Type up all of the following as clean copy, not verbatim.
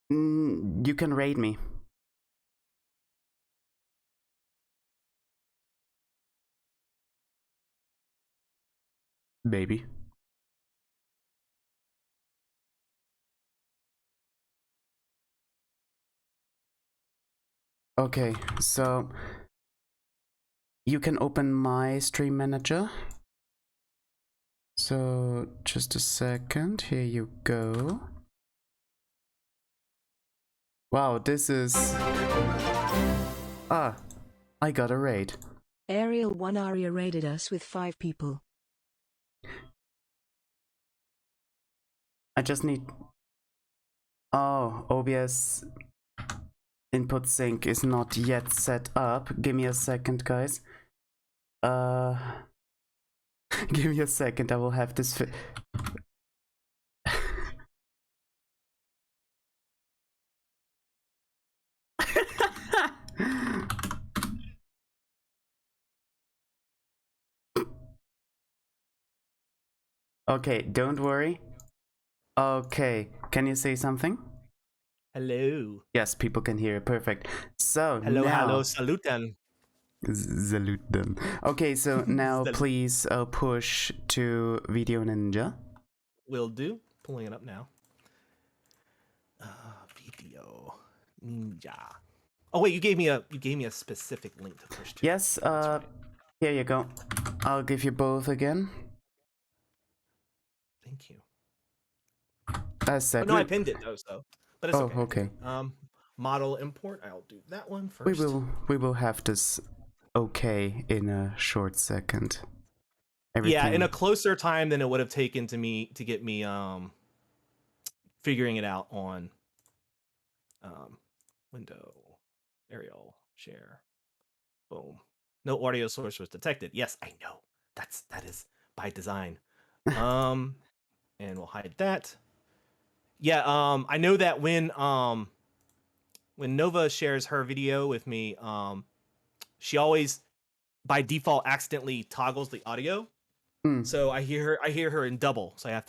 You can raid me. Baby. Okay, so you can open my stream manager. So just a second, here you go. Wow, this is... Ah, I got a raid. Ariel Aria raided us with 5 people. I just need... Oh, OBS input sync is not yet set up. Give me a second, guys. Give me a second, I will have this Okay, don't worry. Okay, can you say something? Hello. Yes, people can hear. Perfect. So Hello, now... hello, saluten. Salute them. Okay, so now please push to Video Ninja. Will do. Pulling it up now. Video Ninja. Oh wait, you gave me a specific link to push to. Yes. Here you go. I'll give you both again. Thank you. As said. Oh, no, I pinned it though, so. But it's okay. Model import. I'll do that one first. We will have this okay in a short second. Yeah, in a closer time than it would have taken to get me figuring it out on window, Ariel, share, boom. No audio source was detected. Yes, I know. That is by design. And we'll hide that. Yeah, I know that when Nova shares her video with me, she always by default accidentally toggles the audio. So I hear her in double, so I have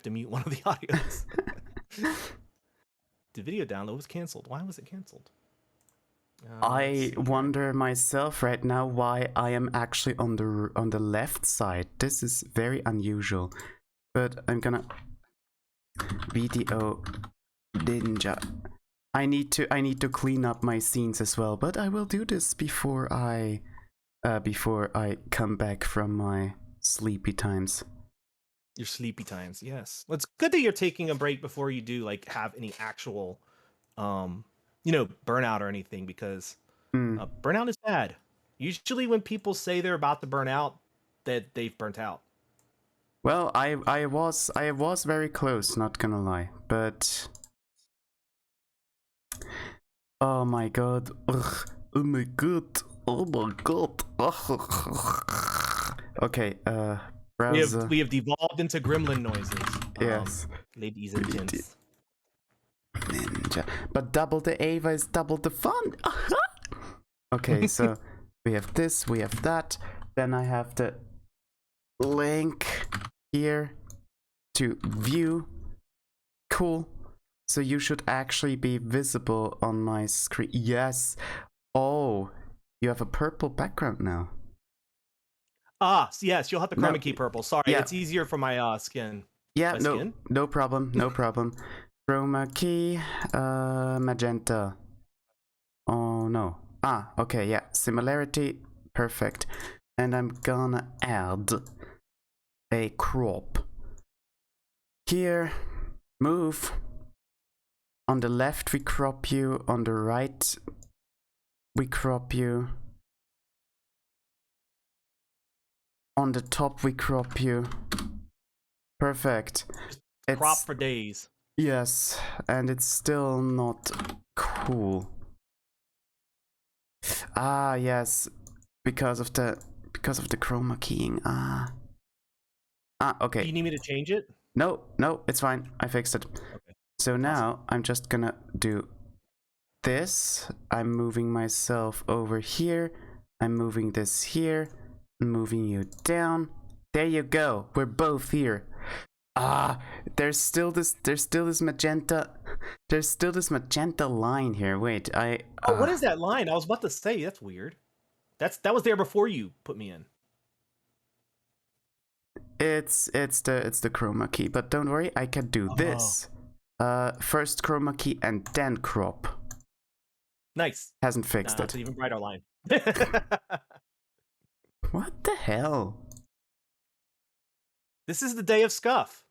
to mute one of the audios. The video download was canceled. Why was it canceled? I wonder myself right now why I am actually on the left side. This is very unusual. But I'm gonna Video Ninja. I need to clean up my scenes as well, but I will do this before I come back from my sleepy times. Your sleepy times, yes. Well, it's good that you're taking a break before you do like have any actual burnout or anything, because burnout is bad. Usually when people say they're about to burn out, that they've burnt out. Well, I was very close, not gonna lie, but oh my god, ugh. Oh my god, oh my god. Okay, browser. We have devolved into gremlin noises. Yes, ladies and gents. Ninja, but double the Ava is double the fun. Okay, so we have this, we have that. Then I have the link here to view. Cool. So you should actually be visible on my screen. Yes. Oh, you have a purple background now. Yes, you'll have the chroma key purple. Sorry, yeah. It's easier for my skin. Yeah, no problem, no problem. Chroma key, magenta. Oh no. Okay, yeah, similarity, perfect. And I'm gonna add a crop. Here, move. On the left we crop you, on the right we crop you. On the top we crop you. Perfect. It's crop for days. Yes, and it's still not cool. Yes, because of the chroma keying. Okay. Do you need me to change it? No, it's fine. I fixed it. Okay. So now I'm just gonna do this. I'm moving myself over here. I'm moving this here. I'm moving you down. There you go. We're both here. There's still this magenta line here. Wait, Oh, what is that line? I was about to say that's weird. That was there before you put me in. It's the chroma key, but don't worry, I can do this. First chroma key and then crop. Nice. Hasn't fixed it. It's an even brighter line. What the hell? This is the day of scuff.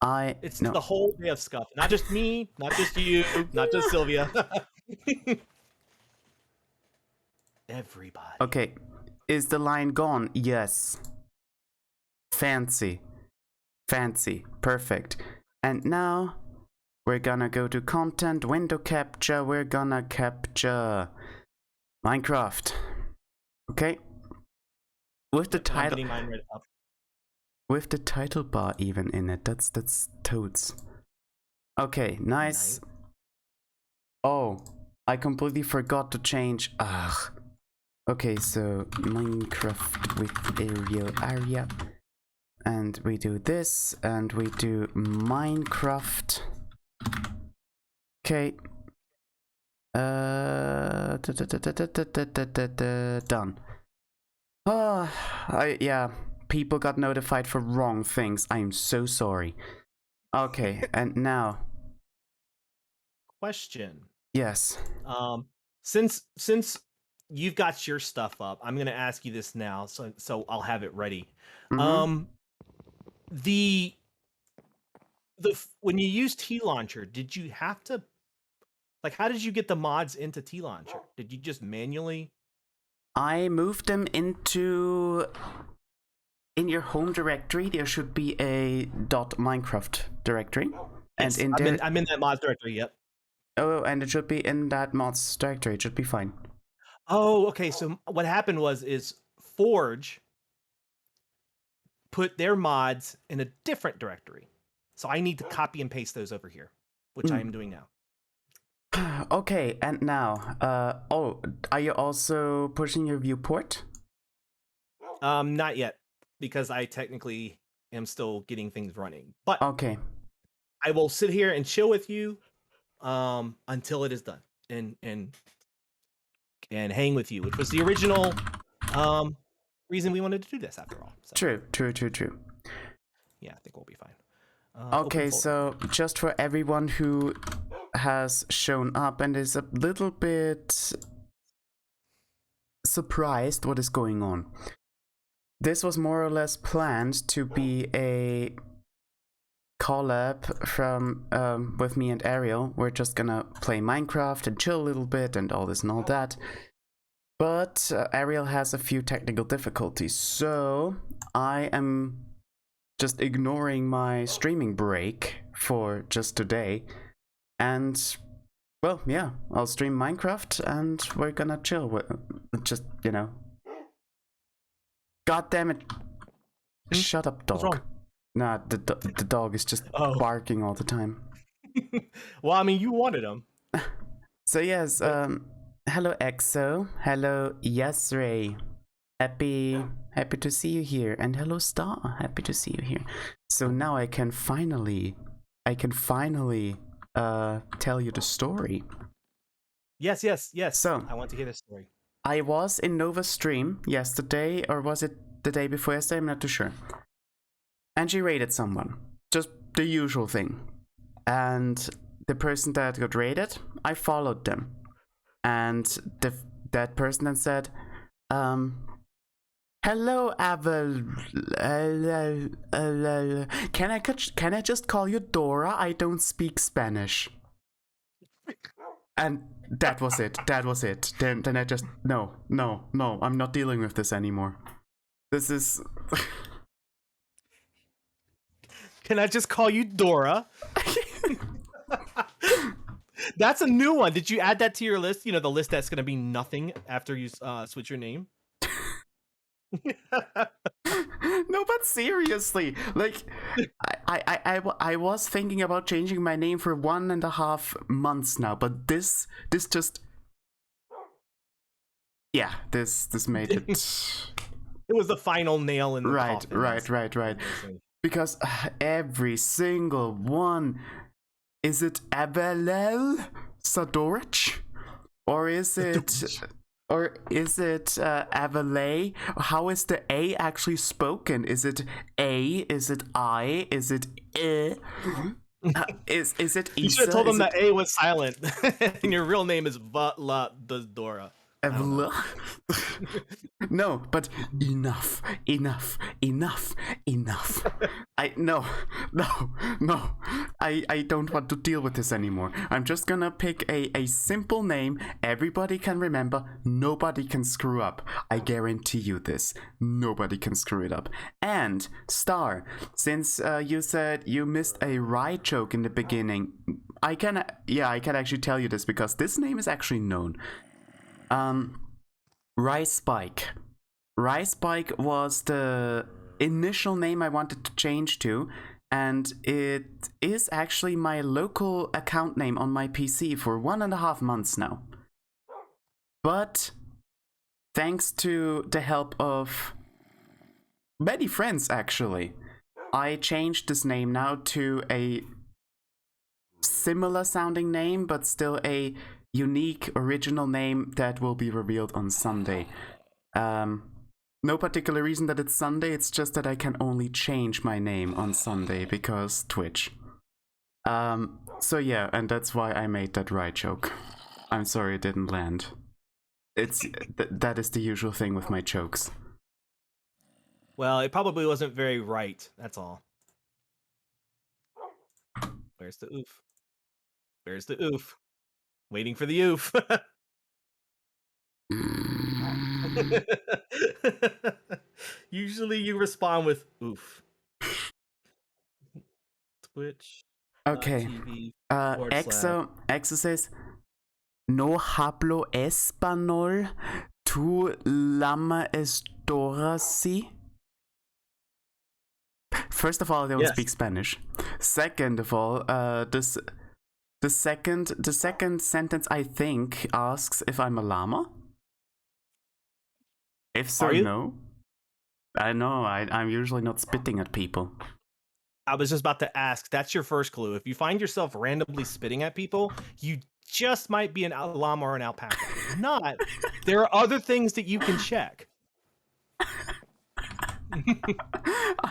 It's no. the whole day of scuff. Not just me, not just you, not just Sylvia. Everybody. Okay, is the line gone? Yes. Fancy. Perfect. And now we're gonna go to content, window capture. We're gonna capture Minecraft. Okay. With the title. I'm getting mine right up. With the title bar even in it. That's toads. Okay, nice. Oh, I completely forgot to change. Okay, so Minecraft with Ariel Aria. And we do this, and we do Minecraft. Okay. Done. Yeah. People got notified for wrong things. I'm so sorry. Okay, and now. Question. Yes. Since you've got your stuff up, I'm gonna ask you this now, so I'll have it ready. Mm-hmm. When you use T Launcher, did you have to, like, how did you get the mods into T Launcher? Did you just manually? I moved them into. In your home directory, there should be a .minecraft directory, yes, and I'm in that mods directory. Yep. Oh, and it should be in that mods directory. It should be fine. Oh, okay. So what happened is Forge put their mods in a different directory. So I need to copy and paste those over here, which I am doing now. Okay, and now, are you also pushing your viewport? Not yet, because I technically am still getting things running. But okay, I will sit here and chill with you until it is done, and hang with you, which was the original reason we wanted to do this after all. So. True. Yeah, I think we'll be fine. Okay, so just for everyone who has shown up and is a little bit surprised what is going on. This was more or less planned to be a collab from with me and Ariel. We're just gonna play Minecraft and chill a little bit and all this and all that. But Ariel has a few technical difficulties, so I am just ignoring my streaming break for just today. And, well, yeah, I'll stream Minecraft and we're gonna chill with just, you know. God damn it. Shut up, dog. What's wrong? Nah, the dog is just barking all the time. Well, I mean, you wanted him. So, yes, hello, Exo. Hello, Yasray. Happy to see you here. And hello, Star. Happy to see you here. So now I can finally tell you the story. Yes. So I want to hear this story. I was in Nova's stream yesterday, or was it the day before yesterday? I'm not too sure. And she raided someone. Just the usual thing. And the person that got raided, I followed them. And that person then said, hello, Avel. Can I just call you Dora? I don't speak Spanish. And that was it. Then I just no. I'm not dealing with this anymore. This is. Can I just call you Dora? That's a new one. Did you add that to your list? You know, the list that's going to be nothing after you switch your name. No, but seriously, like, I was thinking about changing my name for 1.5 months now, but this just, yeah, this made it. It was the final nail in the coffin. Right. because every single one. Is it Avalel Sadorich? Or is it Avalay? How is the A actually spoken? Is it A? Is it I? Is it I? Is it Isa? You should have told Is them it that A was silent, and your real name is Vatla Dora. Avla? No, but enough. No. I don't want to deal with this anymore. I'm just gonna pick a simple name everybody can remember. Nobody can screw up. I guarantee you this. Nobody can screw it up. And Star, since you said you missed a right joke in the beginning, I can actually tell you this because this name is actually known. Rice Spike. Rice Spike was the initial name I wanted to change to, and it is actually my local account name on my PC for 1.5 months now. But thanks to the help of many friends, actually, I changed this name now to a similar sounding name, but still a unique original name that will be revealed on Sunday. No particular reason that it's Sunday, it's just that I can only change my name on Sunday because Twitch. So yeah, and that's why I made that right joke. I'm sorry it didn't land. It's that is the usual thing with my jokes. Well, it probably wasn't very right, that's all. Where's the oof? Where's the oof? Waiting for the oof. Usually you respond with oof. Twitch. Okay. TV Exo says, no hablo español, tu lama estorasi. First of all, I don't speak Spanish. Second of all, the second sentence I think asks if I'm a llama. If so, no. I know. I'm usually not spitting at people. I was just about to ask. That's your first clue. If you find yourself randomly spitting at people, you just might be an llama or an alpaca. If not, there are other things that you can check.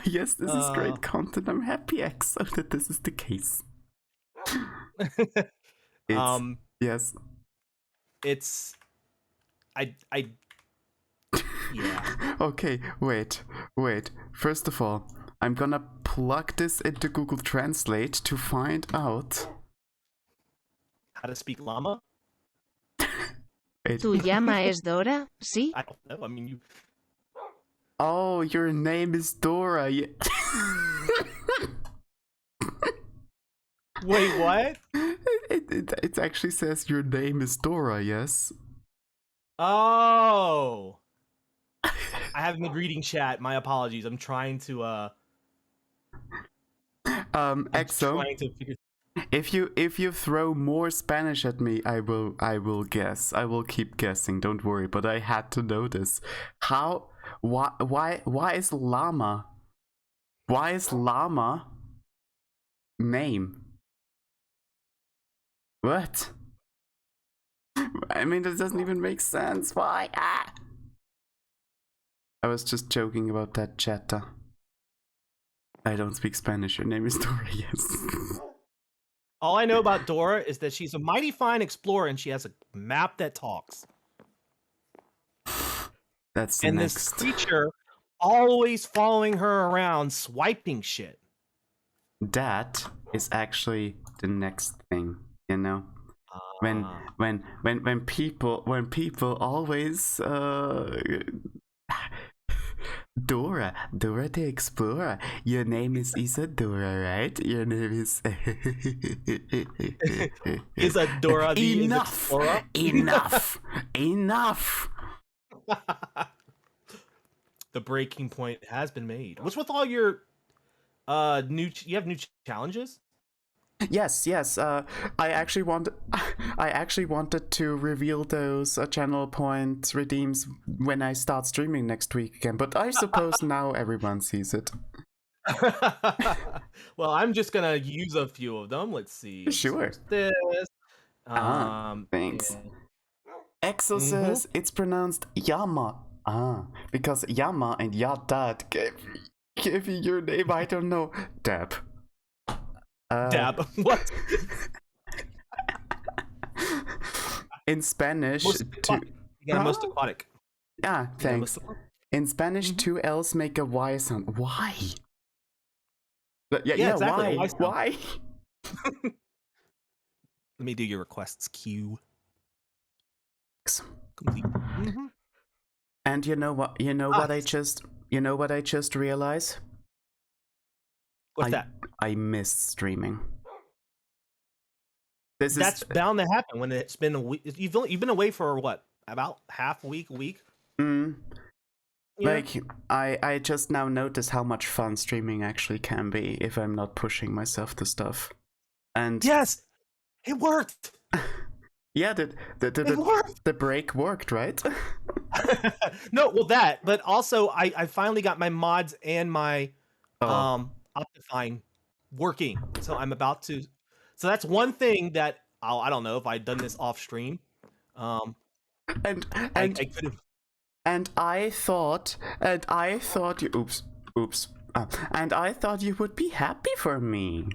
Yes, this is great content. I'm happy, Exo, that this is the case. Yes. It's yeah. Okay, wait. First of all, I'm gonna plug this into Google Translate to find out How to speak llama? ¿Tu llama es Dora? ¿Sí? I don't know. I mean, you. Oh, your name is Dora. Wait, what? It actually says your name is Dora, yes? Oh. I haven't been reading chat. My apologies. I'm trying to Exo, figure. if you throw more Spanish at me, I will guess. I will keep guessing. Don't worry. But I had to know this. Why is llama? Why is llama name? What? I mean, this doesn't even make sense. Why? I was just joking about that, chatta. I don't speak Spanish. Your name is Dora, yes. All I know about Dora is that she's a mighty fine explorer and she has a map that talks. That's the and next. This creature always following her around, swiping shit. That is actually the next thing, you know. When people always Dora the Explorer. Your name is Isadora, right? Your name is Isadora the Explorer. Enough. The breaking point has been made. What's with all your you have new challenges? Yes. I actually wanted to reveal those channel point redeems when I start streaming next week again. But I suppose now everyone sees it. Well, I'm just gonna use a few of them. Let's see. Sure. This. Thanks. And- Exo says it's pronounced Yama. Because Yama and Yadad gave you your name. I don't know. Dab. Dab. What? In Spanish, Most aquatic. You got most aquatic. thanks. In Spanish, two L's make a Y sound. Why? Yeah, exactly, why? a Y sound. Why? Let me do your requests queue. Thanks. Complete. And you know what? You know what I just realized? What's that? I miss streaming. That's bound to happen when it's been a week. You've been away for what? About half a week, a week? Yeah. Like I just now notice how much fun streaming actually can be if I'm not pushing myself to stuff. And yes, it worked. Yeah, the break worked, right? No, well that, but also I finally got my mods and my Optifine working. So I'm about to. So that's one thing that I don't know if I'd done this off stream. And I could have. And I thought you and I thought you would be happy for me.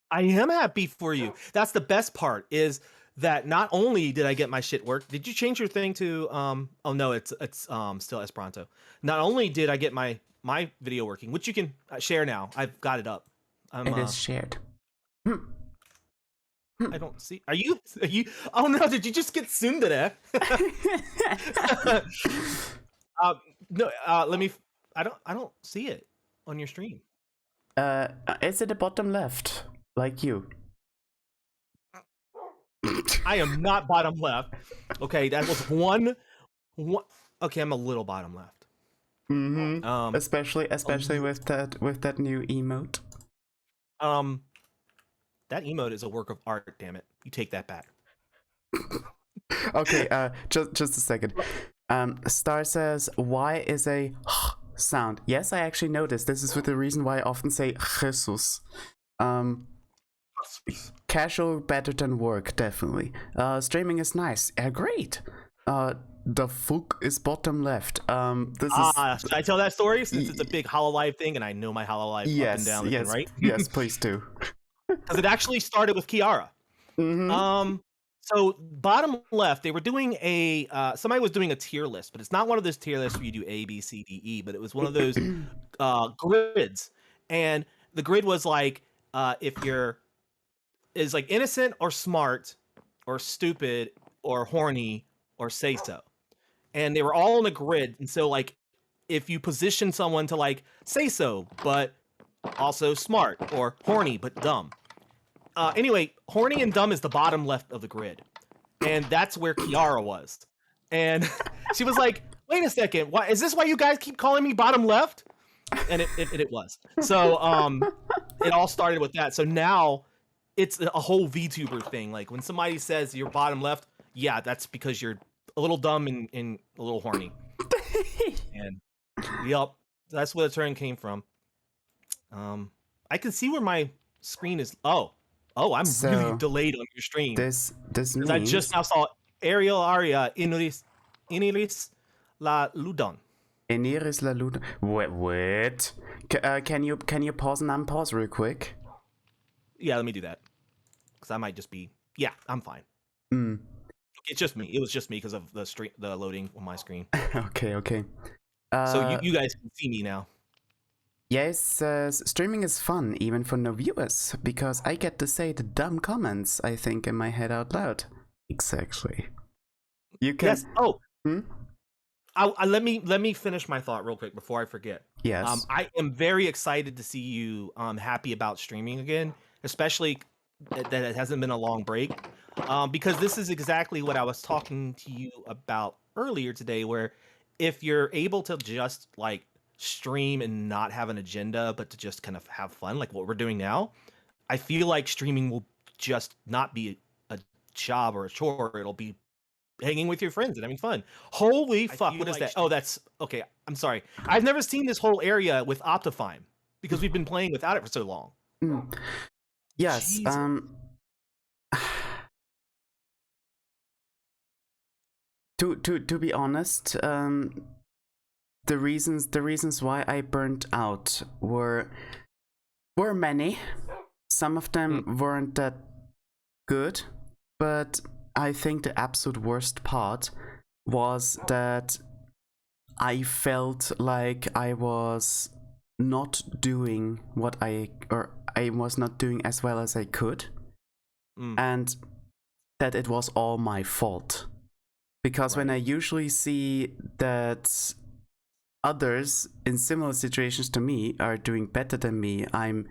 I am happy for you. That's the best part is that not only did I get my shit work. Did you change your thing to oh no, it's still Esperanto. Not only did I get my video working, which you can share now. I've got it up. It is shared. I don't see. Are you? Oh no! Did you just get tsundere? No. Let me. I don't see it on your stream. It's at the bottom left, like you. I am not bottom left. Okay, that was one. Okay, I'm a little bottom left. Especially with that new emote. That emote is a work of art. Damn it! You take that back. Okay. Just a second. Star says, "Why is a sound?" Yes, I actually noticed. This is the reason why I often say Jesus. Casual better than work, definitely. Streaming is nice. Great. The fuck is bottom left. This is. Should I tell that story since it's a big Hololive thing, and I know my Hololive up and down again, right? Yes, please do. Because it actually started with Kiara. So bottom left, they were doing a somebody was doing a tier list, but it's not one of those tier lists where you do A, B, C, D, E, but it was one of those grids, and the grid was like if you're is like innocent or smart or stupid or horny or say so, and they were all on a grid, and so like if you position someone to like say so but also smart or horny but dumb. Anyway, horny and dumb is the bottom left of the grid. And that's where Kiara was. And she was like, wait a second, why is this why you guys keep calling me bottom left? And it was. So it all started with that. So now it's a whole VTuber thing. Like when somebody says you're bottom left, yeah, that's because you're a little dumb and a little horny. And yep, that's where the term came from. I can see where my screen is. Oh, I'm really delayed on your stream. This means I just now saw Ariel Aria Iniris la Ludon. Iniris la Ludon. Wait. Can you pause and unpause real quick? Yeah, let me do that. Because I might just be. Yeah, I'm fine. It's just me. It was just me because of the loading on my screen. Okay. So you guys can see me now. Yes, streaming is fun, even for no viewers, because I get to say the dumb comments I think in my head out loud. Exactly. You can. Yes. Oh. Let me finish my thought real quick before I forget. Yes. I am very excited to see you happy about streaming again, especially that it hasn't been a long break, because this is exactly what I was talking to you about earlier today, where if you're able to just like stream and not have an agenda, but to just kind of have fun, like what we're doing now, I feel like streaming will just not be a job or a chore. It'll be hanging with your friends and having fun. Holy fuck, what is that? Oh, that's okay. I'm sorry. I've never seen this whole area with Optifine. because we've been playing without it for so long. Yes. Jesus. To be honest, the reasons why I burnt out were many. Some of them weren't that good, but I think the absolute worst part was that I felt like I was not doing I was not doing as well as I could, and that it was all my fault. Because when I usually see that others in similar situations to me are doing better than me, I'm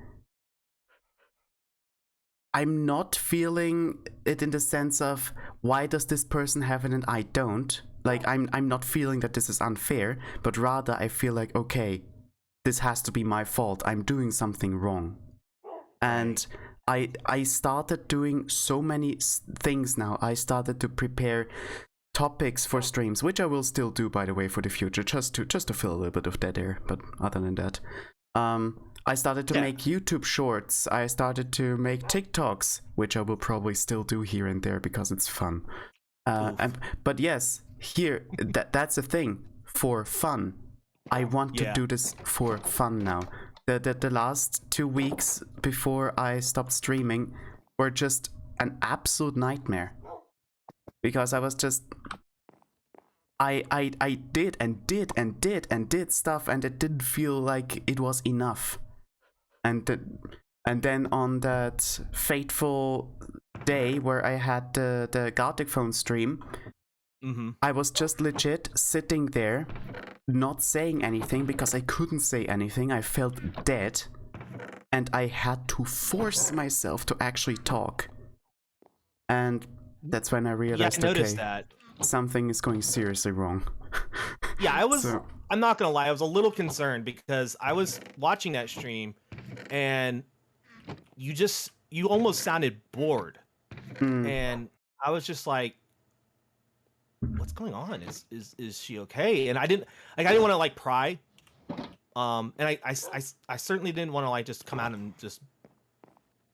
not feeling it in the sense of why does this person have it and I don't. Like I'm not feeling that this is unfair, but rather I feel like, okay, this has to be my fault. I'm doing something wrong. And I started doing so many things now. I started to prepare topics for streams, which I will still do, by the way, for the future, just to fill a little bit of dead air. But other than that, I started to make YouTube shorts. I started to make TikToks, which I will probably still do here and there because it's fun. But yes, here that's the thing, for fun. I want to do this for fun now. The last 2 weeks before I stopped streaming were just an absolute nightmare. Because I was just I did and did and did and did stuff, and it didn't feel like it was enough. And then on that fateful day where I had the Gartic phone stream, I was just legit sitting there, not saying anything because I couldn't say anything. I felt dead, and I had to force myself to actually talk. And that's when I realized, I noticed that something is going seriously wrong. Yeah, I was. I'm not gonna lie, I was a little concerned because I was watching that stream, and you almost sounded bored, and I was just like, "What's going on? Is she okay?" And I didn't want to like pry, and I certainly didn't want to like just come out and just,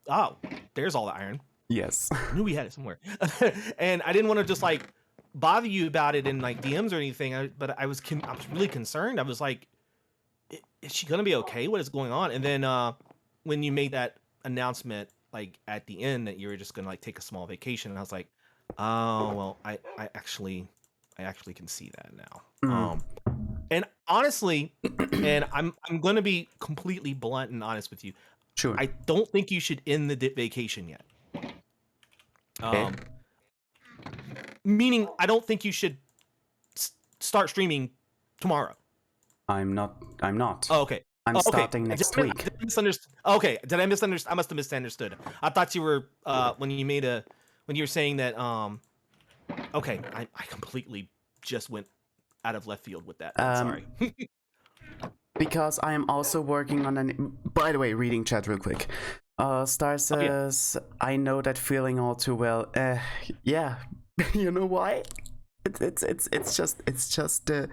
oh, there's all the iron. Yes. I knew we had it somewhere. And I didn't want to just like bother you about it in like DMs or anything. But I was really concerned. I was like, is she gonna be okay? What is going on? And then when you made that announcement like at the end that you were just gonna like take a small vacation, and I was like, oh well, I actually can see that now. And honestly, and I'm gonna be completely blunt and honest with you. Sure. I don't think you should end the vacation yet. Meaning, I don't think you should start streaming tomorrow. I'm not. Oh, okay. I'm starting next week. Did I misunderstand? Okay. Did I misunderstand? I must have misunderstood. I thought you were when you were saying that. Okay, I completely just went out of left field with that. Sorry. Because I am also working on an. By the way, reading chat real quick. Star says, I know that feeling all too well. Yeah, you know why? It's just the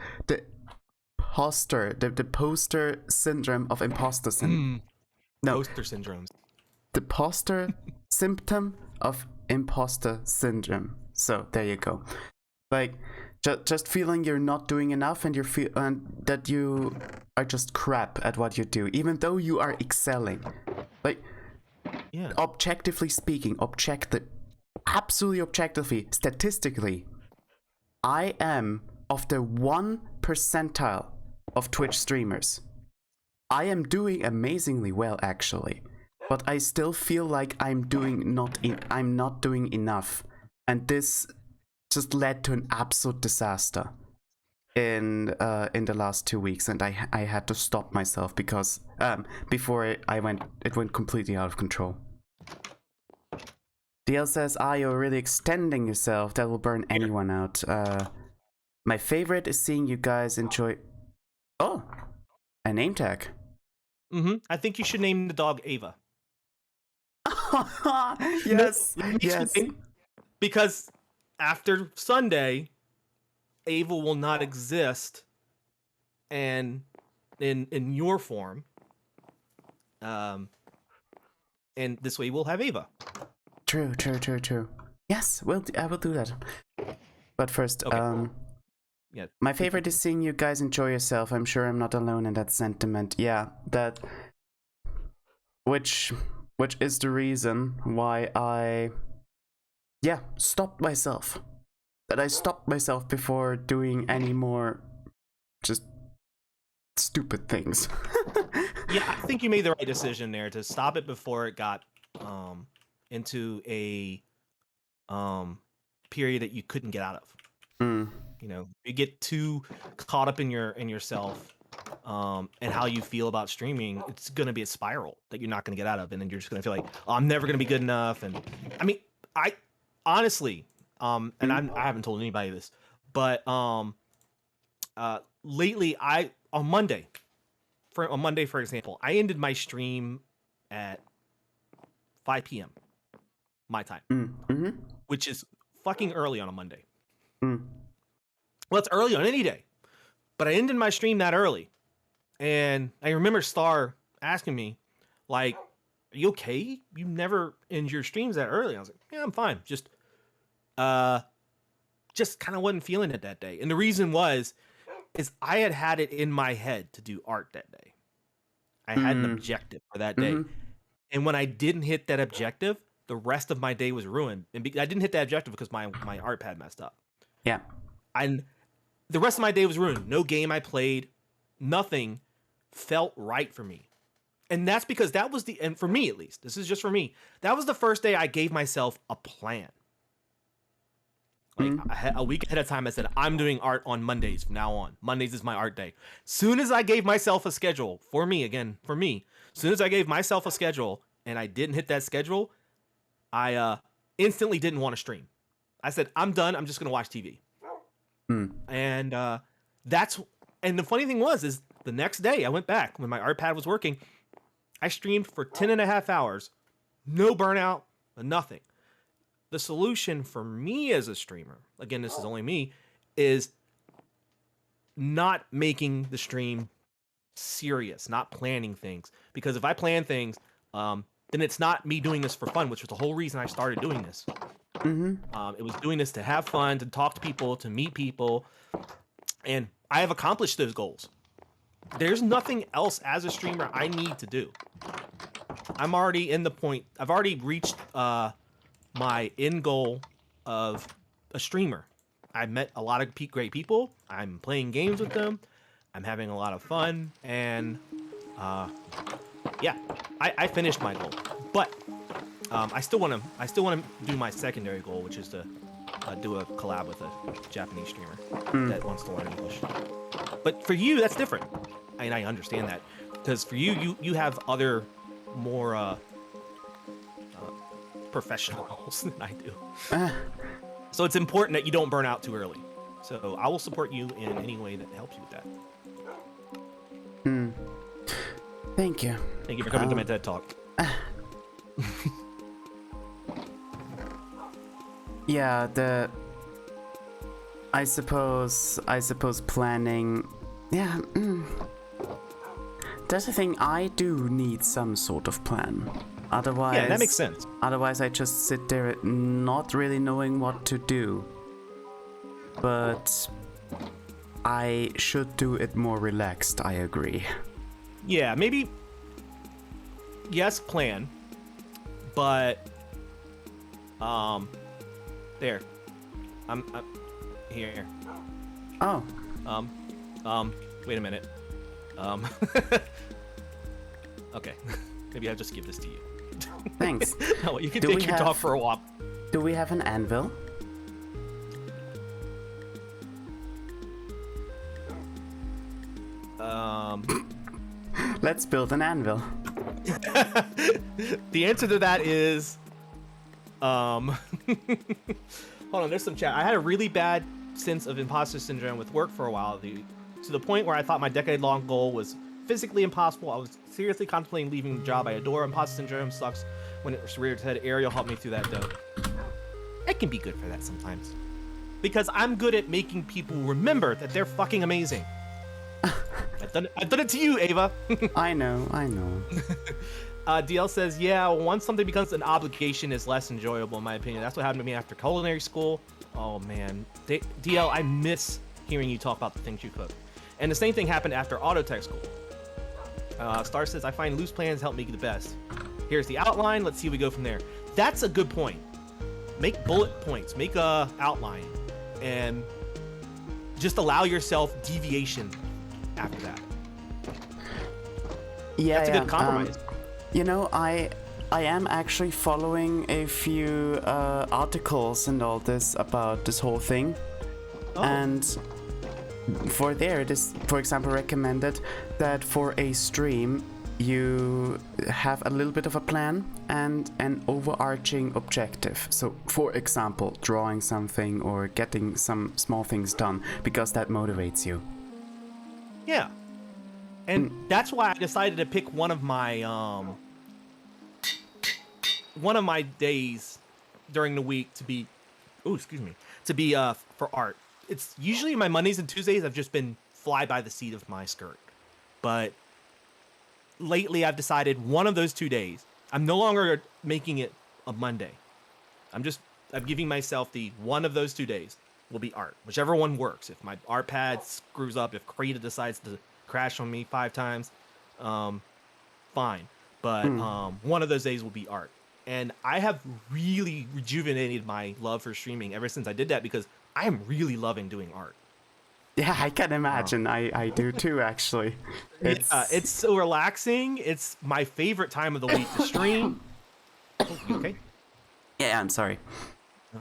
poster syndrome of imposter syndrome. No, Poster syndromes. The poster symptom of imposter syndrome. So there you go. Like, just feeling you're not doing enough, and that you are just crap at what you do, even though you are excelling. Like. Yeah. Objectively speaking, absolutely objectively, statistically, I am of the 1 percentile of Twitch streamers. I am doing amazingly well, actually, but I still feel like I'm not doing enough, and this just led to an absolute disaster in the last 2 weeks, and I had to stop myself because before it went completely out of control. DL says, you're really extending yourself. That will burn anyone out. My favorite is seeing you guys enjoy. Oh, a name tag. I think you should name the dog Ava. Yes. Yes. Because after Sunday, Ava will not exist, and in your form, And this way we'll have Ava. True. Yes, I will do that. But first, Okay. Yeah. my favorite is seeing you guys enjoy yourself. I'm sure I'm not alone in that sentiment. Yeah, that which is the reason why I stopped myself. That I stopped myself before doing any more just stupid things. Yeah, I think you made the right decision there to stop it before it got into a period that you couldn't get out of. You know, you get too caught up in yourself and how you feel about streaming. It's gonna be a spiral that you're not gonna get out of, and then you're just gonna feel like, oh, I'm never gonna be good enough. And I mean, I honestly, and I haven't told anybody this, but lately, on Monday, for example, I ended my stream at 5 p.m. my time, which is fucking early on a Monday. Well, it's early on any day, but I ended my stream that early, and I remember Star asking me, like, "Are you okay? You never end your streams that early." I was like, "Yeah, I'm fine. Just kind of wasn't feeling it that day." And the reason is I had it in my head to do art that day. I had an objective for that day, and when I didn't hit that objective, the rest of my day was ruined. And I didn't hit that objective because my art pad messed up. Yeah. And the rest of my day was ruined. No game I played, nothing felt right for me. And that's because and for me at least, this is just for me, that was the first day I gave myself a plan. Like a week ahead of time, I said, I'm doing art on Mondays from now on. Mondays is my art day. Soon as I gave myself a schedule, soon as I gave myself a schedule and I didn't hit that schedule, I instantly didn't want to stream. I said, I'm done. I'm just going to watch TV. And the funny thing is the next day I went back when my art pad was working. I streamed for 10.5 hours, no burnout, nothing. The solution for me as a streamer, again, this is only me, is not making the stream serious, not planning things. Because if I plan things, then it's not me doing this for fun, which was the whole reason I started doing this. It was doing this to have fun, to talk to people, to meet people, and I have accomplished those goals. There's nothing else as a streamer I need to do. I'm already in the point. I've already reached my end goal of a streamer. I met a lot of great people. I'm playing games with them. I'm having a lot of fun, and I finished my goal. But I still want to do my secondary goal, which is to do a collab with a Japanese streamer that wants to learn English. But for you, that's different, and I understand that, because for you have other more professional goals than I do. So it's important that you don't burn out too early. So I will support you in any way that helps you with that. Thank you. Thank you for coming to my TED Talk. Yeah, I suppose planning. Yeah, that's the thing. I do need some sort of plan. Otherwise, yeah, that makes sense. Otherwise, I just sit there not really knowing what to do. But I should do it more relaxed. I agree. Yeah, maybe. Yes, plan, but there. I'm here. Oh. Wait a minute. Okay. Maybe I'll just give this to you. Thanks. No, you can take your dog for a walk. Do we have an anvil? Let's build an anvil. The answer to that is hold on, there's some chat. I had a really bad sense of imposter syndrome with work for a while, to the point where I thought my decade-long goal was physically impossible. I was seriously contemplating leaving the job I adore. Imposter syndrome sucks when it reared its head. Ariel helped me through that, though. It can be good for that sometimes, because I'm good at making people remember that they're fucking amazing. I've done it to you, Ava. I know. DL says, yeah, once something becomes an obligation, it's less enjoyable, in my opinion. That's what happened to me after culinary school. Oh, man. DL, I miss hearing you talk about the things you cook. And the same thing happened after auto tech school. Star says, I find loose plans help me the best. Here's the outline. Let's see where we go from there. That's a good point. Make bullet points. Make a outline. And just allow yourself deviation after that. Yeah, that's a good compromise. You know, I am actually following a few articles and all this about this whole thing. Oh. And for there, it is, for example, recommended that for a stream, you have a little bit of a plan and an overarching objective. So, for example, drawing something or getting some small things done, because that motivates you. Yeah. And that's why I decided to pick one of my days during the week to be for art. It's usually my Mondays and Tuesdays I've just been fly by the seat of my skirt. But lately I've decided one of those 2 days, I'm no longer making it a Monday. I'm giving myself the one of those 2 days will be art. Whichever one works. If my art pad screws up, if Krita decides to crash on me 5 times, fine. But one of those days will be art. And I have really rejuvenated my love for streaming ever since I did that, because I am really loving doing art. Yeah, I can imagine. I do too, actually. It's so relaxing. It's my favorite time of the week to stream. Oh, you okay? Yeah, I'm sorry.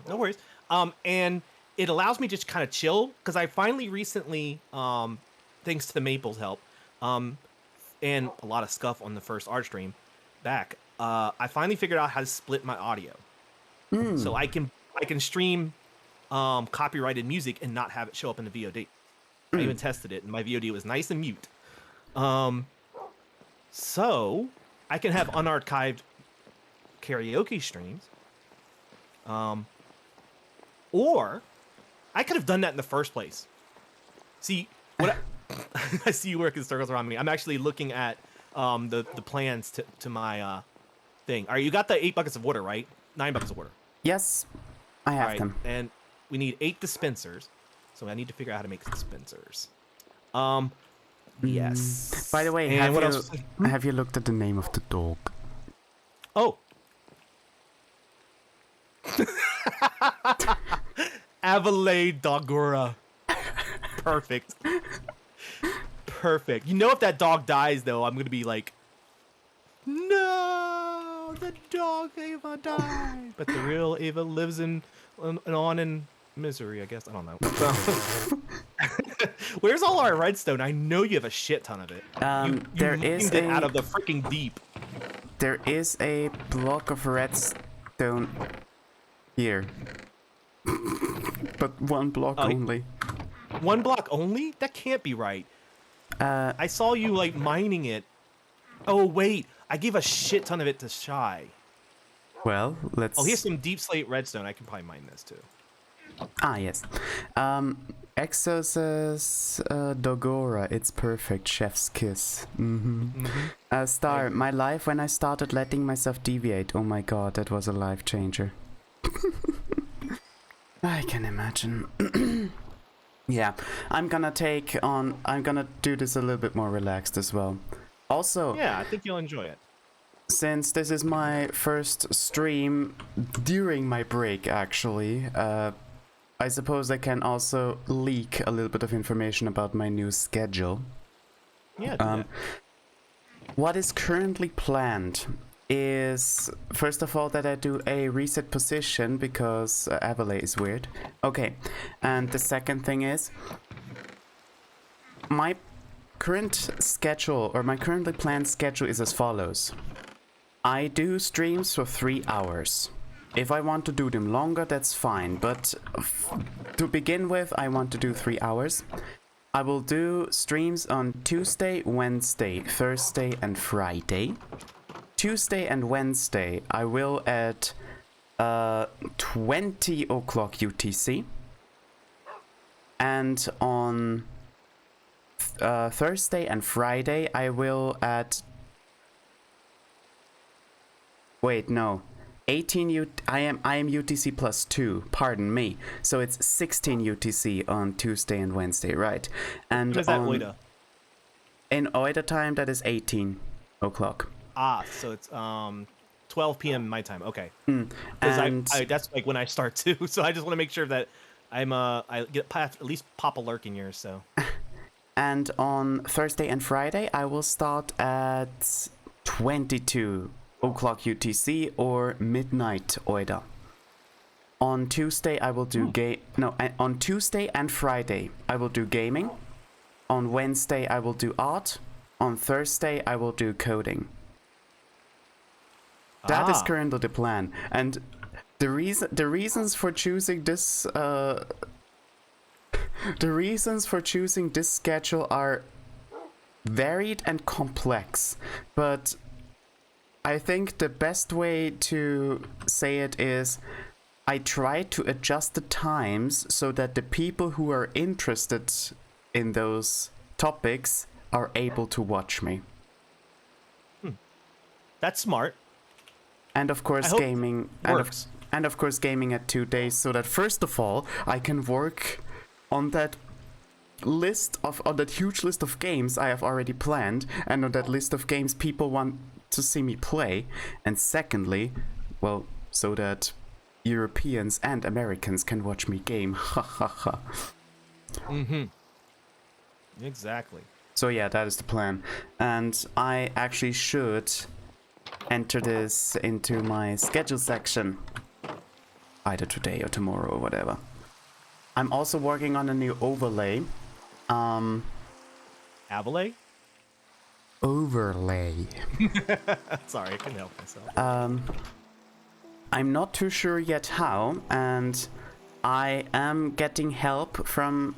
No worries. And it allows me to just kind of chill, because I finally recently, thanks to Maple's help, and a lot of scuff on the first art stream back, I finally figured out how to split my audio. So I can stream copyrighted music and not have it show up in the VOD. I even tested it, and my VOD was nice and mute. So I can have unarchived karaoke streams. Or I could have done that in the first place. See, what I see you working circles around me. I'm actually looking at the plans to my thing. All right, you got the 8 buckets of water, right? 9 buckets of water. Yes, I have them. And we need 8 dispensers. So I need to figure out how to make dispensers. Yes. By the way, and have you looked at the name of the dog? Oh. Avalae Dogura. Perfect. Perfect. You know, if that dog dies, though, I'm going to be like, no, the dog Ava died. But the real Ava lives in misery, I guess. I don't know. Where's all our redstone? I know you have a shit ton of it. There is it out of the freaking deep. There is a block of redstone here. But one block only. One block only? That can't be right. I saw you, like, mining it. Oh, wait. I gave a shit ton of it to Shy. Well, let's... Oh, here's some deep slate redstone. I can probably mine this, too. Ah, yes. Exo says, Dogora, it's perfect, chef's kiss. Star, my life when I started letting myself deviate. Oh my god, that was a life changer. I can imagine. Yeah, I'm gonna do this a little bit more relaxed as well. Also... Yeah, I think you'll enjoy it. Since this is my first stream during my break, actually, I suppose I can also leak a little bit of information about my new schedule. Yeah, do that. What is currently planned is, first of all, that I do a reset position because Avalae is weird. Okay, and the second thing is, my current schedule, or my currently planned schedule is as follows. I do streams for 3 hours. If I want to do them longer, that's fine, but to begin with, I want to do 3 hours. I will do streams on Tuesday, Wednesday, Thursday, and Friday. Tuesday and Wednesday, I will at 20 o'clock UTC. And on Thursday and Friday I will at... Wait, no. 18 I am UTC plus 2, pardon me. So it's 16 UTC on Tuesday and Wednesday, right? And What is that, Oida? In Oida time, that is 18 o'clock. Ah, so it's 12 p.m. my time. Okay. And I that's like when I start too. So I just want to make sure that I get past, at least pop a lurk in yours. So. And on Thursday and Friday, I will start at 22 o'clock UTC or midnight Oida. On Tuesday, I will do on Tuesday and Friday, I will do gaming. On Wednesday, I will do art. On Thursday, I will do coding. That is currently the plan. And the reasons for choosing this schedule are varied and complex, but I think the best way to say it is I try to adjust the times so that the people who are interested in those topics are able to watch me. That's smart. And of course gaming and of course gaming at 2 days, so that first of all I can work on that huge list of games I have already planned, and on that list of games people want to see me play, and secondly, well, so that Europeans and Americans can watch me game. Ha ha ha. Exactly. So yeah, that is the plan. And I actually should enter this into my schedule section either today or tomorrow or whatever. I'm also working on a new overlay. Avalay? Overlay. Sorry, I couldn't help myself. I'm not too sure yet how, and I am getting help from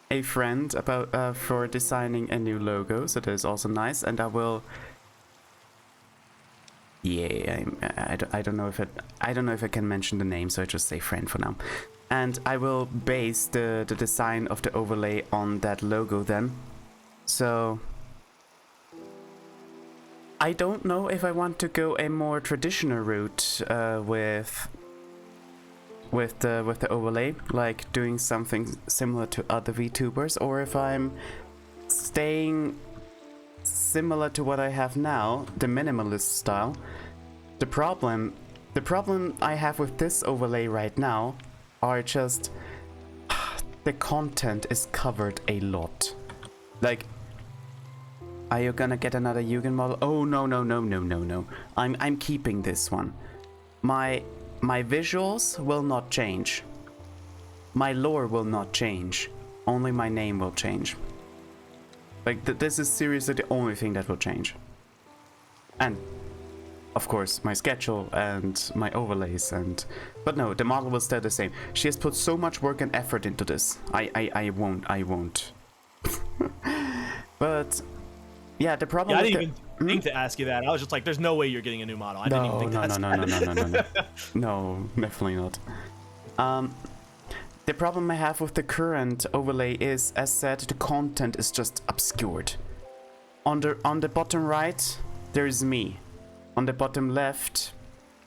a friend about for designing a new logo, so that is also nice. And I will. Yeah, I don't know if I can mention the name, so I just say friend for now. And I will base the design of the overlay on that logo then. So I don't know if I want to go a more traditional route with the overlay, like doing something similar to other VTubers, or if I'm staying similar to what I have now, the minimalist style. The problem I have with this overlay right now are just the content is covered a lot. Like, are you gonna get another Yugen model? Oh no. I'm keeping this one. My visuals will not change. My lore will not change. Only my name will change. Like, this is seriously the only thing that will change. And of course my schedule and my overlays, but no, the model will stay the same. She has put so much work and effort into this. I won't. But yeah, the problem. Yeah, I didn't even think to ask you that. I was just like, "There's no way you're getting a new model." I didn't even think No. No, definitely not. The problem I have with the current overlay is, as said, the content is just obscured. On the bottom right, there is me. On the bottom left,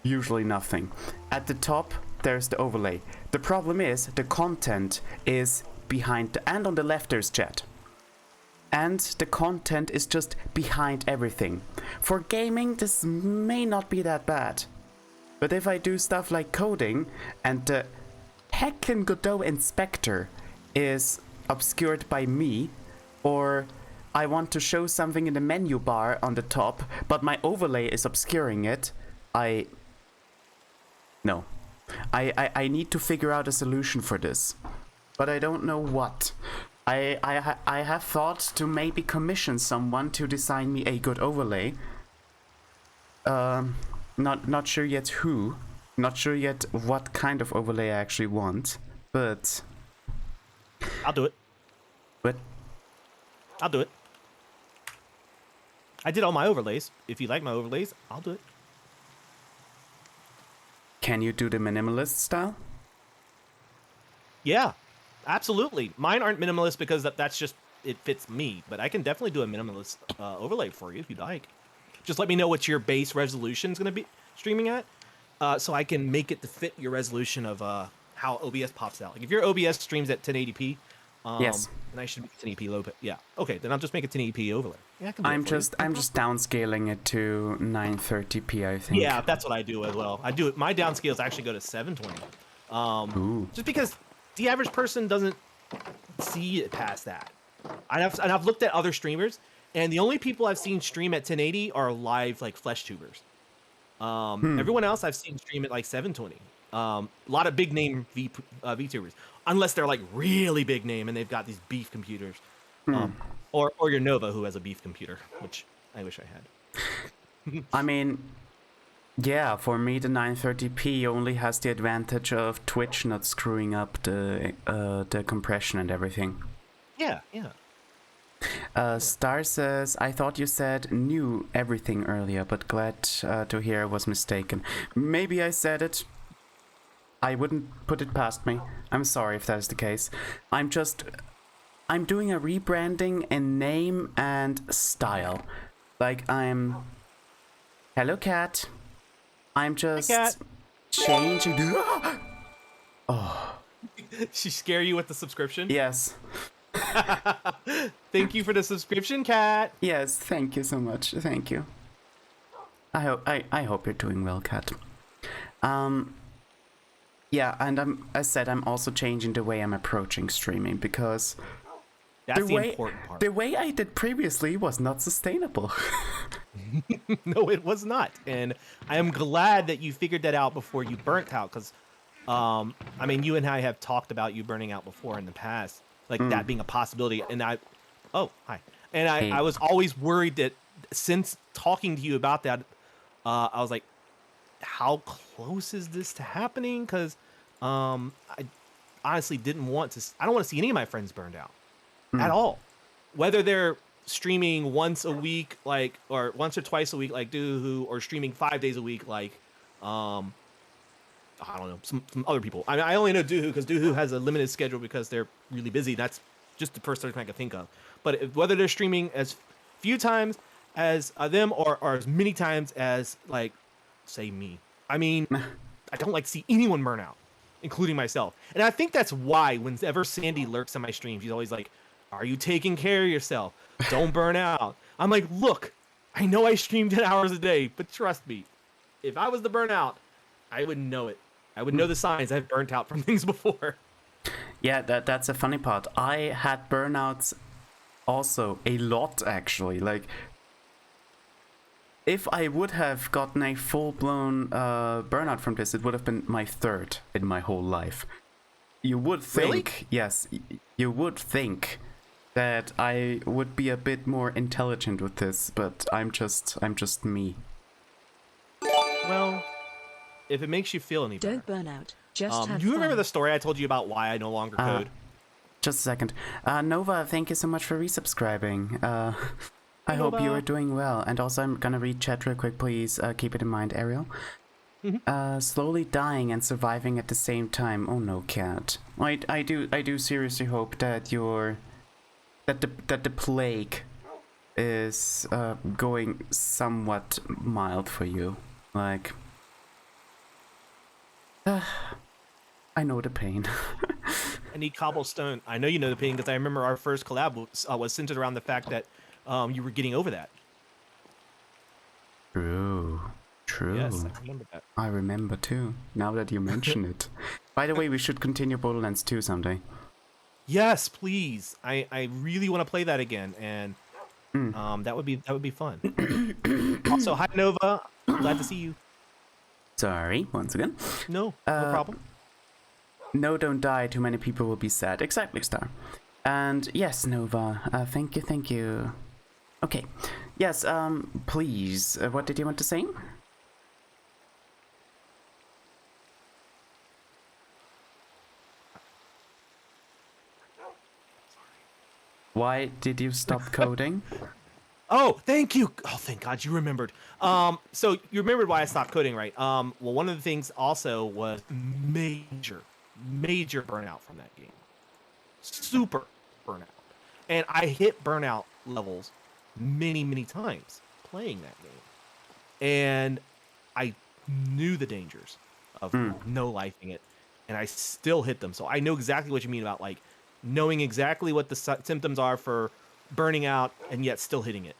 usually nothing. At the top, there's the overlay. The problem is the content is behind and on the left there's chat. And the content is just behind everything. For gaming, this may not be that bad. But if I do stuff like coding and the heckin' Godot inspector is obscured by me, or I want to show something in the menu bar on the top, but my overlay is obscuring it, No. I need to figure out a solution for this. But I don't know what. I have thought to maybe commission someone to design me a good overlay. Not sure yet who. Not sure yet what kind of overlay I actually want. But I'll do it. But I'll do it. I did all my overlays. If you like my overlays, I'll do it. Can you do the minimalist style? Yeah, absolutely. Mine aren't minimalist because that's just it fits me, but I can definitely do a minimalist overlay for you if you'd like. Just let me know what your base resolution is going to be streaming at, so I can make it to fit your resolution of how OBS pops out. Like if your OBS streams at 1080p, Yes. then I should make 1080p low. Yeah, okay, then I'll just make a 1080p overlay. Yeah, I can do I'm it for you. just I'm just downscaling it to 930p, I think. Yeah, that's what I do as well. I do it. My downscales actually go to 720. Ooh. Just because the average person doesn't see it past that. I've looked at other streamers, and the only people I've seen stream at 1080 are live like flesh tubers. Everyone else I've seen stream at like 720. A lot of big name VTubers, unless they're like really big name and they've got these beef computers, or your Nova who has a beef computer, which I wish I had. I mean, yeah, for me the 930p only has the advantage of Twitch not screwing up the compression and everything. Yeah, yeah. Star says, I thought you said knew everything earlier, but glad to hear I was mistaken. Maybe I said it. I wouldn't put it past me. I'm sorry if that is the case. I'm doing a rebranding in name and style. Like Hello, cat. I'm just cat. changing. She scare you with the subscription? Yes. Thank you for the subscription, cat. Yes, thank you so much. Thank you. I hope you're doing well, cat. Yeah, and I'm also changing the way I'm approaching streaming because That's the important part. the way I did previously was not sustainable. No, it was not, and I am glad that you figured that out before you burnt out. Because, I mean, you and I have talked about you burning out before in the past, like that being a possibility. And I was always worried that since talking to you about that, I was like, how close is this to happening? Because I honestly didn't want to. I don't want to see any of my friends burned out at all, whether they're streaming once a week, like, or once or twice a week, like Doohoo, or streaming 5 days a week, like, I don't know, some other people. I mean, I only know Doohoo because Doohoo has a limited schedule because they're really busy. That's just the first thing I can think of. But whether they're streaming as few times as them or as many times as, like, say me. I mean, I don't like to see anyone burn out, including myself. And I think that's why whenever Sandy lurks on my stream, she's always like, are you taking care of yourself? Don't burn out. I'm like, look, I know I stream 10 hours a day, but trust me, if I was to burn out, I would know it. I would know the signs. I've burnt out from things before. Yeah, that's a funny part. I had burnouts also a lot, actually. Like, if I would have gotten a full-blown burnout from this, it would have been my third in my whole life. You would think, Really? yes, you would think that I would be a bit more intelligent with this, but I'm just me. Well, if it makes you feel any better. Don't burn out. Just have Do you remember fun. the story I told you about why I no longer code? Just a second. Nova, thank you so much for resubscribing. I hope you Nova. are doing well. And also, I'm gonna read chat real quick, please. Keep it in mind, Ariel. Slowly dying and surviving at the same time. Oh no, cat. I do seriously hope that that the plague is going somewhat mild for you. Like, I know the pain. I need cobblestone. I know you know the pain because I remember our first collab was centered around the fact that you were getting over that. True. Yes, I remember that. I remember too, now that you mention it. By the way, we should continue Borderlands 2 someday. Yes, please. I really want to play that again, and that would be fun. Also, hi Nova. Glad to see you. Sorry, once again. No problem. No, don't die, too many people will be sad. Exactly, Star. And yes, Nova, thank you. Okay, yes, please, what did you want to say? Why did you stop coding? Oh, thank you. Oh, thank God you remembered. So you remembered why I stopped coding, right? Well, one of the things also was major burnout from that game. Super burnout. And I hit burnout levels many times playing that game. And I knew the dangers of no lifing it, and I still hit them. So I know exactly what you mean about like knowing exactly what the symptoms are for burning out and yet still hitting it.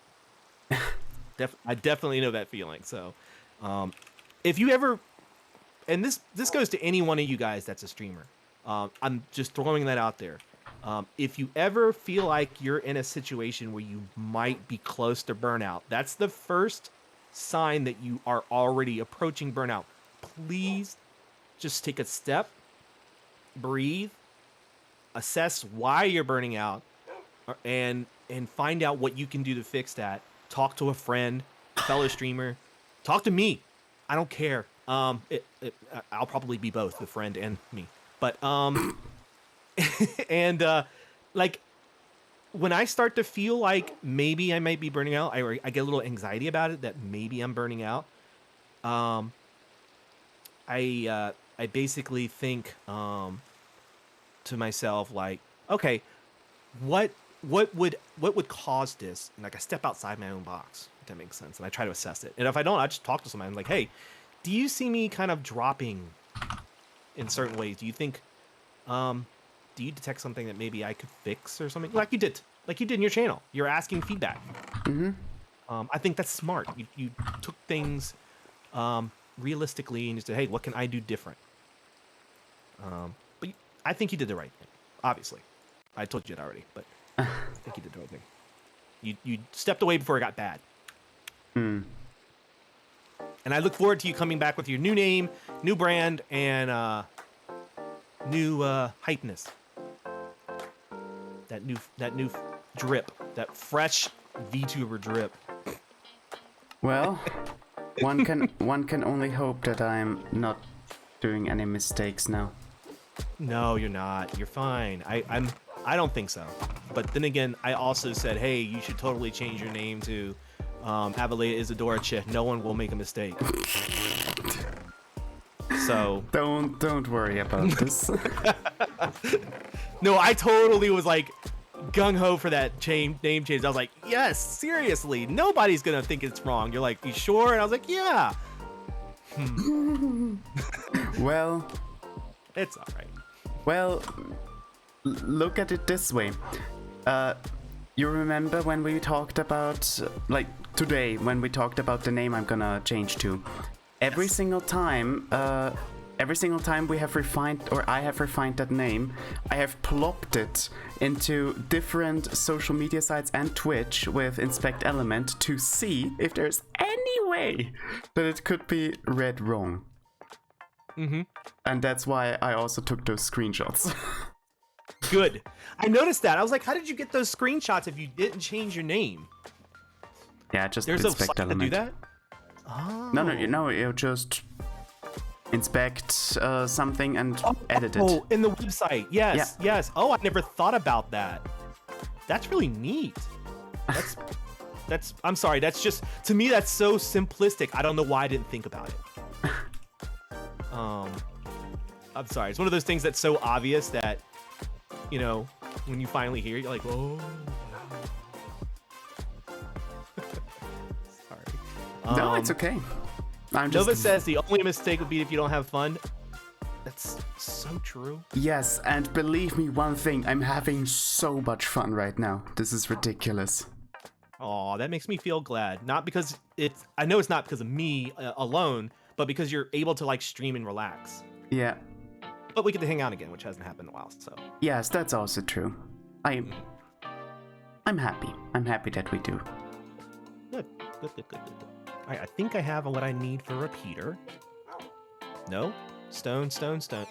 I definitely know that feeling. So if you ever, and this goes to any one of you guys that's a streamer, I'm just throwing that out there. If you ever feel like you're in a situation where you might be close to burnout, that's the first sign that you are already approaching burnout. Please just take a step, breathe, assess why you're burning out, and find out what you can do to fix that. Talk to a friend, fellow streamer, talk to me. I don't care. I'll probably be both the friend and me. But and like when I start to feel like maybe I might be burning out, I get a little anxiety about it that maybe I'm burning out. I basically think to myself like, okay, what would cause this? And like I step outside my own box, if that makes sense, and I try to assess it. And if I don't, I just talk to somebody. I'm like, hey, do you see me kind of dropping in certain ways? Do you think do you detect something that maybe I could fix or something? Like you did in your channel. You're asking feedback. I think that's smart. You took things realistically and you said, hey, what can I do different? But I think you did the right thing. Obviously, I told you that already, but I think you did the right thing. You stepped away before it got bad. And I look forward to you coming back with your new name, new brand, and new hypeness. That new drip, that fresh VTuber drip. Well, one can only hope that I'm not doing any mistakes now. No, you're not. You're fine. I don't think so. But then again, I also said, hey, you should totally change your name to Avalea Isadora Che. No one will make a mistake. So don't worry about this. No, I totally was like gung ho for that name change. I was like, yes, seriously, nobody's gonna think it's wrong. You're like, you sure? And I was like, yeah. Well, it's all right. Well, look at it this way. You remember when we talked about, like today, when we talked about the name I'm gonna change to? Every single time we have refined, or I have refined that name, I have plopped it into different social media sites and Twitch with Inspect Element to see if there's any way that it could be read wrong. And that's why I also took those screenshots. Good. I noticed that. I was like, how did you get those screenshots if you didn't change your name? Yeah, just There's Inspect a site Element. to do that? Oh. No, you just inspect something and edit it. Oh, in the website. Yes, Yeah. yes. Oh, I never thought about that. That's really neat. That's I'm sorry, that's just, to me, that's so simplistic. I don't know why I didn't think about it. I'm sorry. It's one of those things that's so obvious that, you know, when you finally hear it, you're like, oh. Sorry. No, it's okay. Nova says the only mistake would be if you don't have fun. That's so true. Yes, and believe me one thing, I'm having so much fun right now. This is ridiculous. Oh, that makes me feel glad. Not because I know it's not because of me alone, but because you're able to like stream and relax. Yeah. But we get to hang out again, which hasn't happened in a while, so. Yes, that's also true. I'm happy. I'm happy that we do. Good. All right, I think I have what I need for repeater. No? Stone.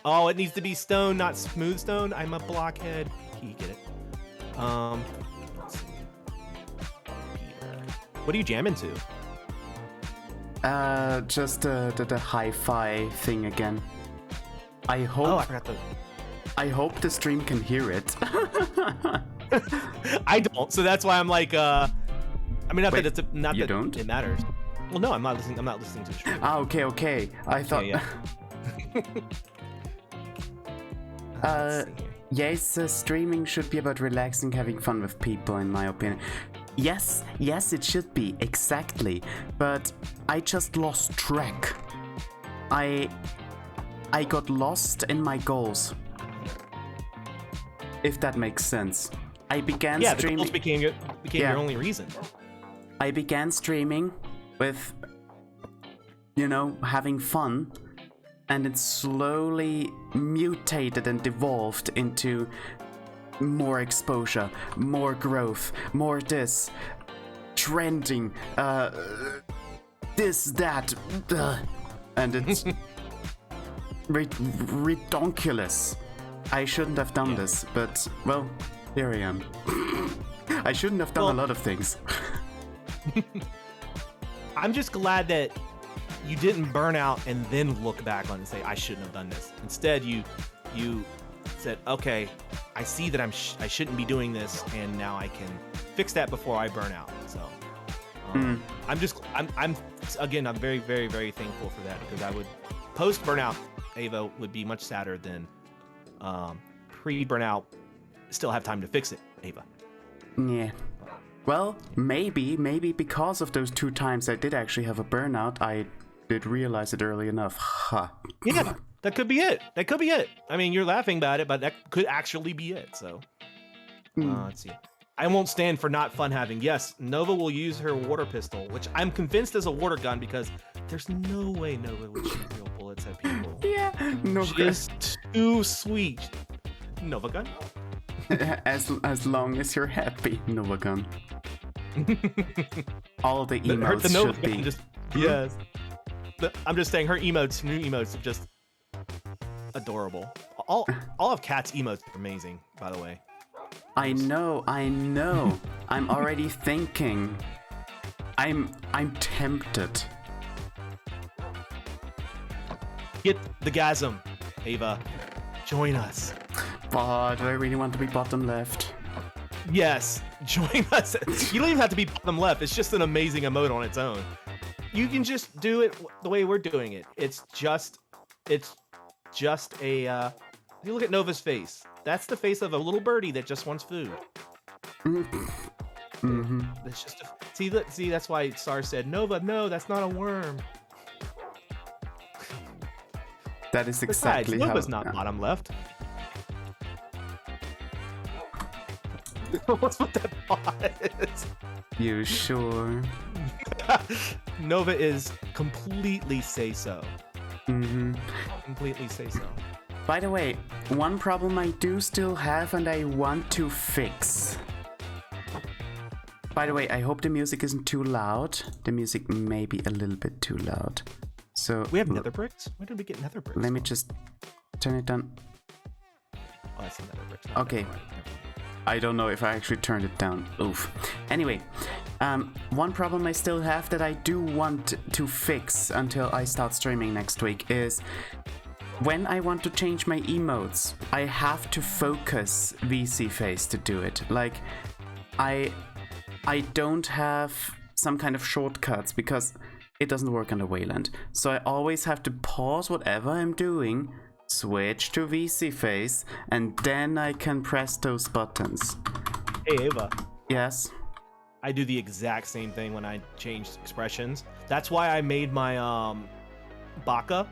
Oh, it needs to be stone, not smooth stone. I'm a blockhead. You get it. Let's see. Repeater. What are you jamming to? Just the hi-fi thing again. I hope. Oh, I forgot the. I hope the stream can hear it. I don't, so that's why I'm like, I mean, not Wait, that it's not you that don't? it matters. Well, no, I'm not listening to the stream. Ah, okay. I thought. Yeah. Let's see here. Yes, streaming should be about relaxing, having fun with people, in my opinion. Yes, it should be, exactly. But I just lost track. I got lost in my goals. If that makes sense. I began streaming. The goals became your only reason. I began streaming with, having fun, and it slowly mutated and devolved into more exposure, more growth, more this, trending, this, that, and it's redonkulous. I shouldn't have done this, but, well, here I am. I shouldn't have done a lot of things. I'm just glad that you didn't burn out and then look back on it and say, I shouldn't have done this. Instead, you said, okay, I see that I shouldn't be doing this, and now I can fix that before I burn out. So I'm very, very, very thankful for that, because I would, post burnout Ava would be much sadder than pre burnout still have time to fix it Ava. Yeah. Well, maybe because of those 2 times I did actually have a burnout, I did realize it early enough. Ha. Yeah, that could be it. I mean, you're laughing about it, but that could actually be it. So, let's see. I won't stand for not fun having. Yes, Nova will use her water pistol, which I'm convinced is a water gun, because there's no way Nova would shoot real bullets at people. Yeah, Nova. She is too sweet. Nova gun? As long as you're happy, Nova gun. All the emotes the Nova should gun be. Yes. I'm just saying, her new emotes are just adorable. All of Kat's emotes are amazing, by the way. I know. I'm already thinking. I'm tempted. Get the gasm, Ava. Join us. But do I really want to be bottom left? Yes, join us. You don't even have to be bottom left. It's just an amazing emote on its own. You can just do it the way we're doing it. It's just a. You look at Nova's face. That's the face of a little birdie that just wants food. Mm-hmm. That's just see. That's why Star said, Nova, no, that's not a worm. That is exactly how. Nova's not bottom left. What's with that pause? You sure? Nova is completely say so. Mm-hmm. Completely say so. By the way, one problem I do still have and I want to fix. By the way, I hope the music isn't too loud. The music may be a little bit too loud. So we have nether bricks? Where did we get nether bricks? Let me just turn it down. Oh, I see nether bricks. Okay. I don't know if I actually turned it down. Oof. Anyway, one problem I still have that I do want to fix until I start streaming next week is when I want to change my emotes, I have to focus VC face to do it. Like, I don't have some kind of shortcuts because it doesn't work on the Wayland. So I always have to pause whatever I'm doing, switch to VC face, and then I can press those buttons. Hey Ava. Yes? I do the exact same thing when I change expressions. That's why I made my Baka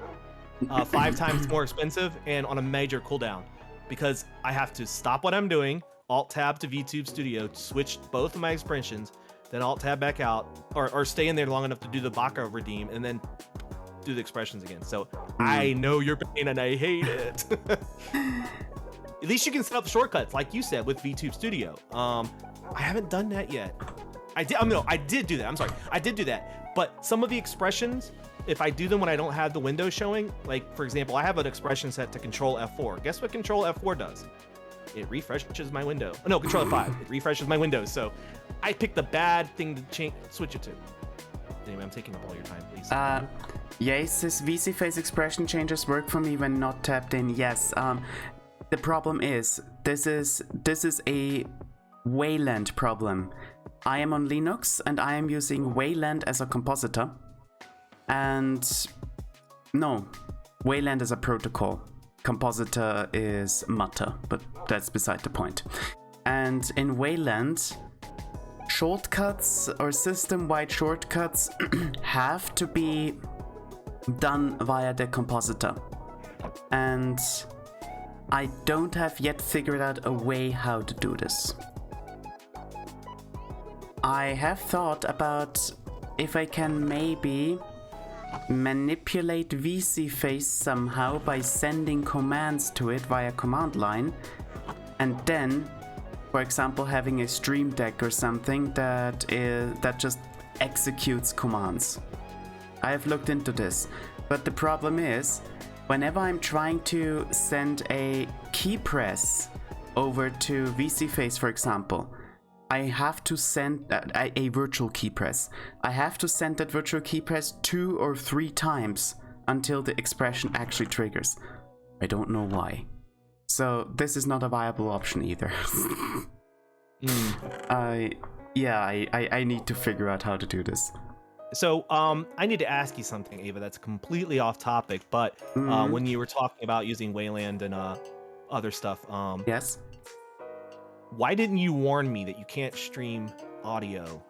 5 times more expensive and on a major cooldown, because I have to stop what I'm doing, Alt Tab to VTube Studio, switch both of my expressions, then Alt Tab back out, or stay in there long enough to do the Baka redeem, and then do the expressions again. So I know your pain and I hate it. At least you can set up shortcuts like you said with VTube Studio. I haven't done that yet. I did do that. I'm sorry. I did do that. But some of the expressions, if I do them when I don't have the window showing, like for example, I have an expression set to Control F4. Guess what Control F4 does? It refreshes my window. Oh, no, Control F5. It refreshes my window. So I picked the bad thing to switch it to. Anyway, I'm taking up all your time, please. Yes, this VC face expression changes work for me when not tapped in. Yes. The problem is this is a Wayland problem. I am on Linux and I am using Wayland as a compositor. And no, Wayland is a protocol. compositor is Mutter, but that's beside the point. And in Wayland, shortcuts or system-wide shortcuts have to be done via the compositor. And I don't have yet figured out a way how to do this. I have thought about if I can maybe manipulate VSeeFace somehow by sending commands to it via command line, and then, for example, having a stream deck or something that just executes commands. I have looked into this, but the problem is, whenever I'm trying to send a key press over to VSeeFace, for example, I have to send a virtual key press. I have to send that virtual key press 2 or 3 times until the expression actually triggers. I don't know why. So this is not a viable option either. I need to figure out how to do this. So I need to ask you something, Ava, that's completely off topic, but when you were talking about using Wayland and other stuff, yes? Why didn't you warn me that you can't stream audio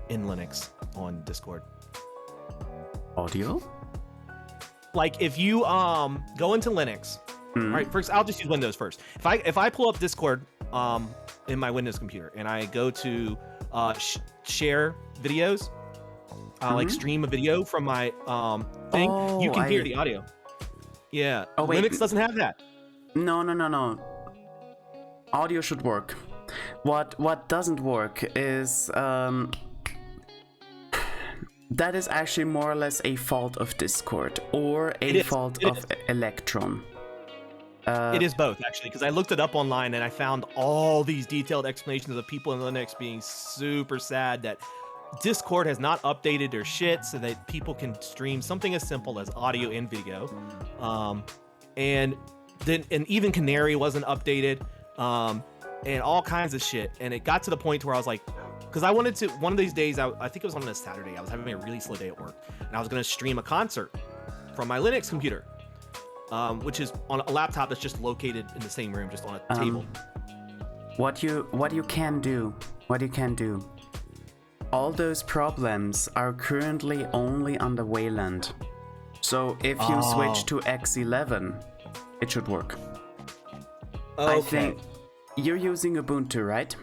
in Linux on Discord? Audio? Like if you go into Linux, all right, first I'll just use Windows first. If I pull up Discord in my Windows computer and I go to share videos, like stream a video from my thing, you can hear the audio. Yeah. Oh, wait. Linux doesn't have that. No. Audio should work. What doesn't work is that is actually more or less a fault of Discord or a fault of Electron. It is both, actually, because I looked it up online and I found all these detailed explanations of people in Linux being super sad that Discord has not updated their shit so that people can stream something as simple as audio and video. And even Canary wasn't updated, and all kinds of shit. And it got to the point where I was like, because I wanted to, one of these days, I think it was on a Saturday, I was having a really slow day at work, and I was going to stream a concert from my Linux computer. Which is on a laptop that's just located in the same room, just on a table. What you can do, all those problems are currently only under Wayland. So if you switch to X11, it should work. Okay. I think you're using Ubuntu, right?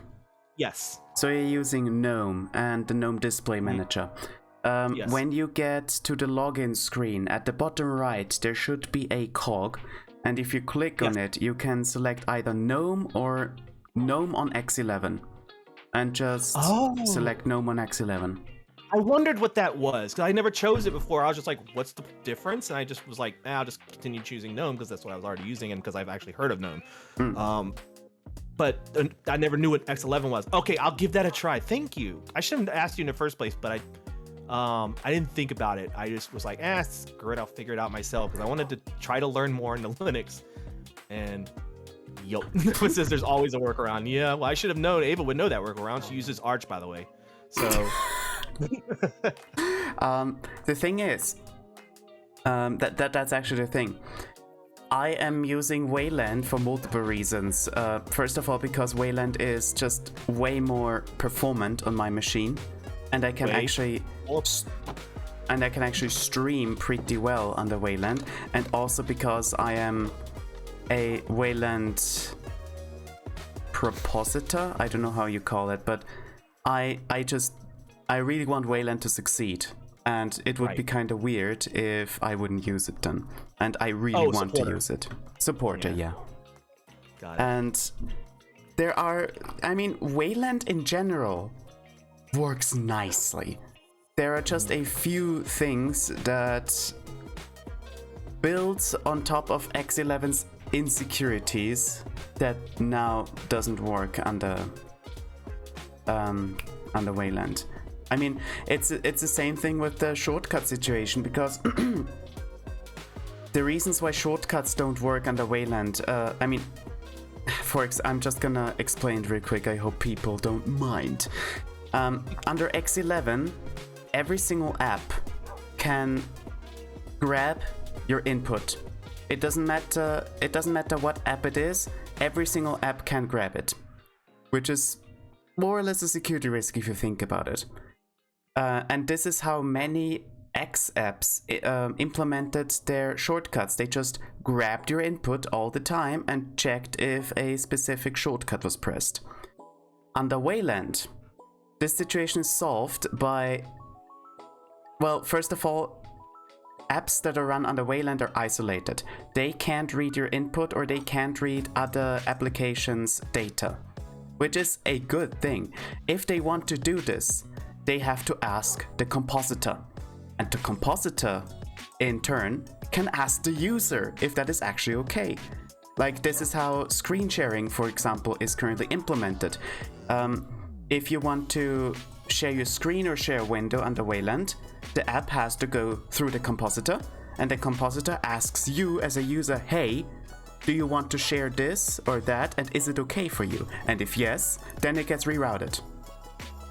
Yes. So you're using GNOME and the GNOME Display Manager. Yes. When you get to the login screen, at the bottom right, there should be a cog. And if you click on it, you can select either GNOME or GNOME on X11. And just select GNOME on X11. I wondered what that was, because I never chose it before. I was just like, what's the difference? And I just was like, I'll just continue choosing GNOME, because that's what I was already using, and because I've actually heard of GNOME. But I never knew what X11 was. Okay, I'll give that a try. Thank you. I shouldn't have asked you in the first place, but I didn't think about it. I just was like, screw it, I'll figure it out myself, because I wanted to try to learn more into Linux. And it says there's always a workaround. Yeah, well, I should have known Ava would know that workaround. She uses Arch, by the way. So the thing is, that's actually the thing. I am using Wayland for multiple reasons. First of all, because Wayland is just way more performant on my machine, and I can actually stream pretty well under Wayland, and also because I am a Wayland propositor. I don't know how you call it, but I really want Wayland to succeed. And it would be kind of weird if I wouldn't use it then. And I really want to use it. Supporter, yeah. Got it. And there are, Wayland in general works nicely. There are just a few things that builds on top of X11's insecurities that now doesn't work under Wayland. It's the same thing with the shortcut situation, because the reasons why shortcuts don't work under Wayland, I'm just gonna explain real quick, I hope people don't mind. Under X11, every single app can grab your input. It doesn't matter. It doesn't matter what app it is. Every single app can grab it, which is more or less a security risk if you think about it. And this is how many X apps implemented their shortcuts. They just grabbed your input all the time and checked if a specific shortcut was pressed. Under Wayland, this situation is solved by, well, first of all, apps that are run under Wayland are isolated. They can't read your input or they can't read other applications' data, which is a good thing. If they want to do this, they have to ask the compositor. And the compositor, in turn, can ask the user if that is actually okay. Like, this is how screen sharing, for example, is currently implemented. If you want to share your screen or share a window under Wayland, the app has to go through the compositor, and the compositor asks you as a user, hey, do you want to share this or that, and is it okay for you? And if yes, then it gets rerouted.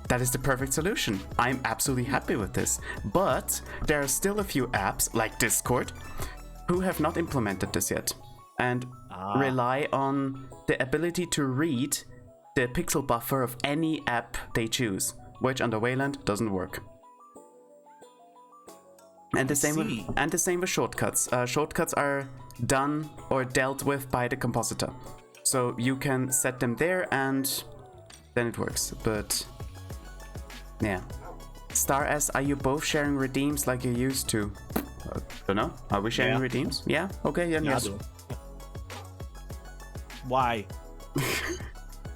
That is the perfect solution. I'm absolutely happy with this. But there are still a few apps, like Discord, who have not implemented this yet, and rely on the ability to read the pixel buffer of any app they choose, which under Wayland doesn't work. And the same with shortcuts. Shortcuts are done or dealt with by the compositor, so you can set them there and then it works. But yeah, Star S, are you both sharing redeems like you used to? Don't know. Are we sharing redeems? Yeah. Okay. Then yes. Why?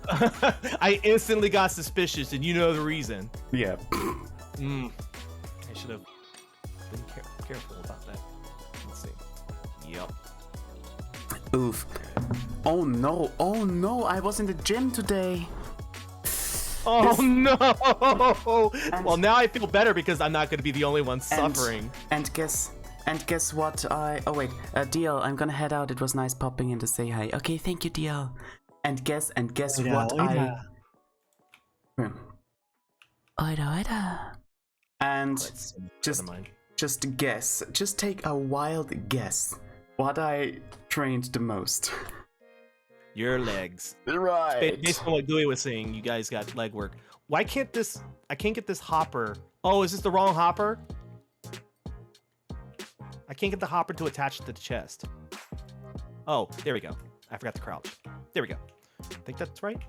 I instantly got suspicious, and you know the reason. Yeah. I should have been careful about that. Let's see. Yep. Oof. Oh no. Oh no. I was in the gym today. Oh no! Well, now I feel better because I'm not going to be the only one suffering. And guess what? Oh wait, DL, I'm gonna head out. It was nice popping in to say hi. Okay, thank you, DL. And guess what And just guess. Just take a wild guess. What I trained the most. Your legs. Right. Based on what Dewey was saying, you guys got leg work. Why can't this... I can't get this hopper. Oh, is this the wrong hopper? I can't get the hopper to attach to the chest. Oh, there we go. I forgot to crouch. There we go. I think that's right.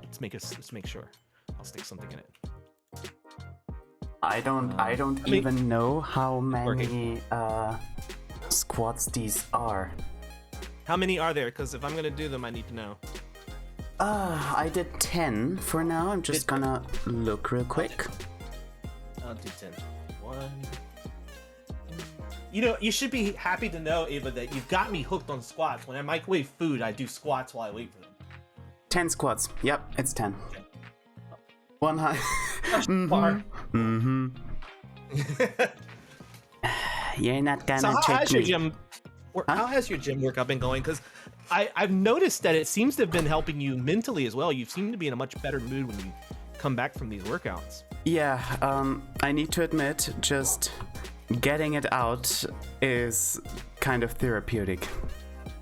Let's make sure. I'll stick something in it. I don't even know how many squats these are. How many are there? Because if I'm gonna do them, I need to know. I did 10 for now. I'm just gonna look real quick. I'll do 10. 1. You know, you should be happy to know, Ava, that you've got me hooked on squats. When I microwave food, I do squats while I wait for them. 10 squats. Yep, it's 10. Okay. 100. You're not gonna trick me. How has your gym workout been going? Because I've noticed that it seems to have been helping you mentally as well. You seem to be in a much better mood when you come back from these workouts. Yeah, I need to admit, just getting it out is kind of therapeutic.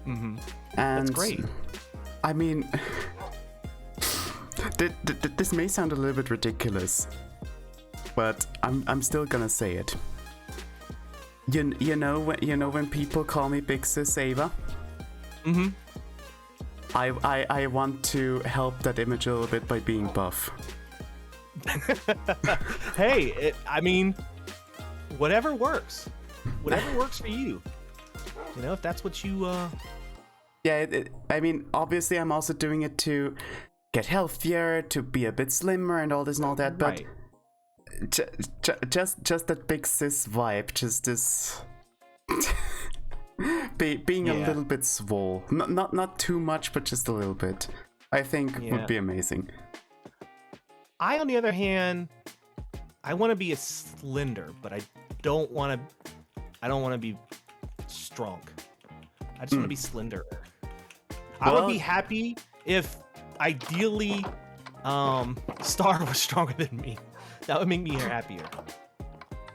And that's great. I mean, this may sound a little bit ridiculous, but I'm still gonna say it. You know when people call me Big Sis Ava? I want to help that image a little bit by being buff. Hey, I mean, whatever works. Whatever works for you. You know, if that's what you... Yeah, I mean, obviously I'm also doing it to get healthier, to be a bit slimmer and all this and all that, but... Right. Just that Big Sis vibe, just this being a little bit swole, not too much, but just a little bit, I think would be amazing. I, on the other hand, I want to be a slender, but I don't want to be strong. I just want to be slender. I would be happy if, ideally, Star was stronger than me. That would make me happier.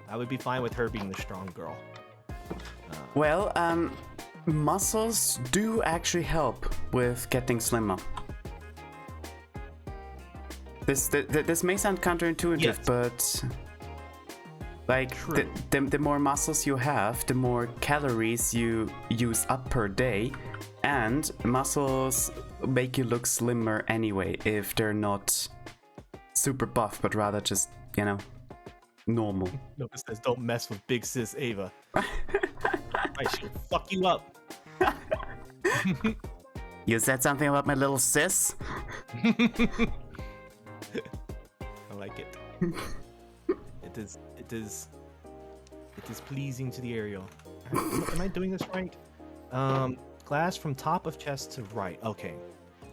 I would be fine with her being the strong girl. Well, muscles do actually help with getting slimmer. This may sound counterintuitive, Yes. but like the more muscles you have, the more calories you use up per day, and muscles make you look slimmer anyway if they're not super buff, but rather just, you know, normal. No, it says don't mess with big sis Ava. I should fuck you up. You said something about my little sis? I like it. It is pleasing to the Ariel. Am I doing this right? Glass from top of chest to right. Okay.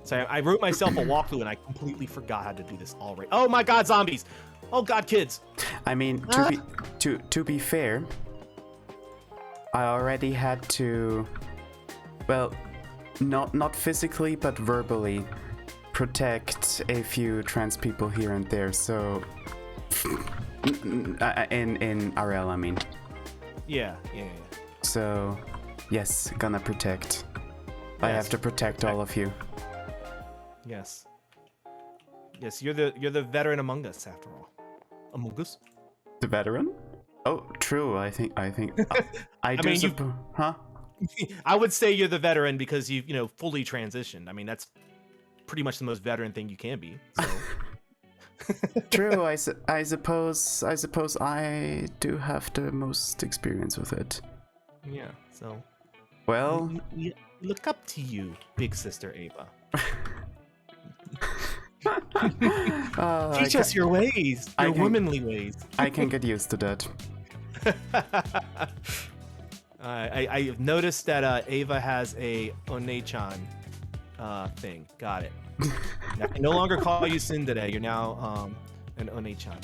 So I wrote myself a walkthrough and I completely forgot how to do this already. Oh my god, zombies! Oh god, kids! I mean, to be fair, I already had to, well, not physically but verbally protect a few trans people here and there. So in Ariel, I mean. Yeah. So yes, gonna protect. I have to protect all of you. Yes. Yes, you're the veteran among us, after all. Among us? The veteran? Oh, true. I think I do. mean, huh? I would say you're the veteran because you've fully transitioned. I mean, that's pretty much the most veteran thing you can be. So. True. I suppose I do have the most experience with it. Yeah. So. Well, We look up to you, big sister Ava. Teach us your ways, your womanly ways. I can get used to that. I've noticed that Ava has a One-chan thing. Got it. I can no longer call you Tsundere. You're now an One-chan.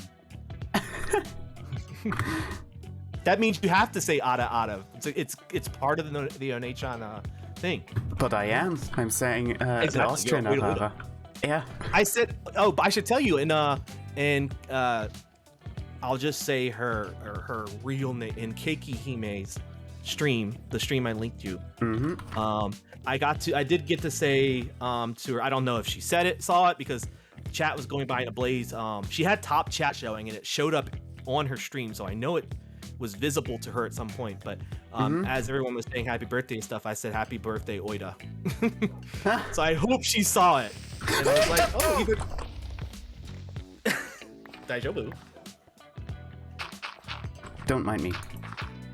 That means you have to say Ada. It's part of the One-chan thing. But I am. I'm saying the Exactly. Austrian Ada. Yeah. I said, oh, but I should tell you, and I'll just say her real name in Keiki Hime's stream, the stream I linked you. Mm-hmm. I did get to say to her, I don't know if she saw it because chat was going by in a blaze. She had top chat showing and it showed up on her stream, so I know it was visible to her at some point. But as everyone was saying happy birthday and stuff, I said happy birthday, Oida. So I hope she saw it. And I was like, oh, either Daijobu. Don't mind me.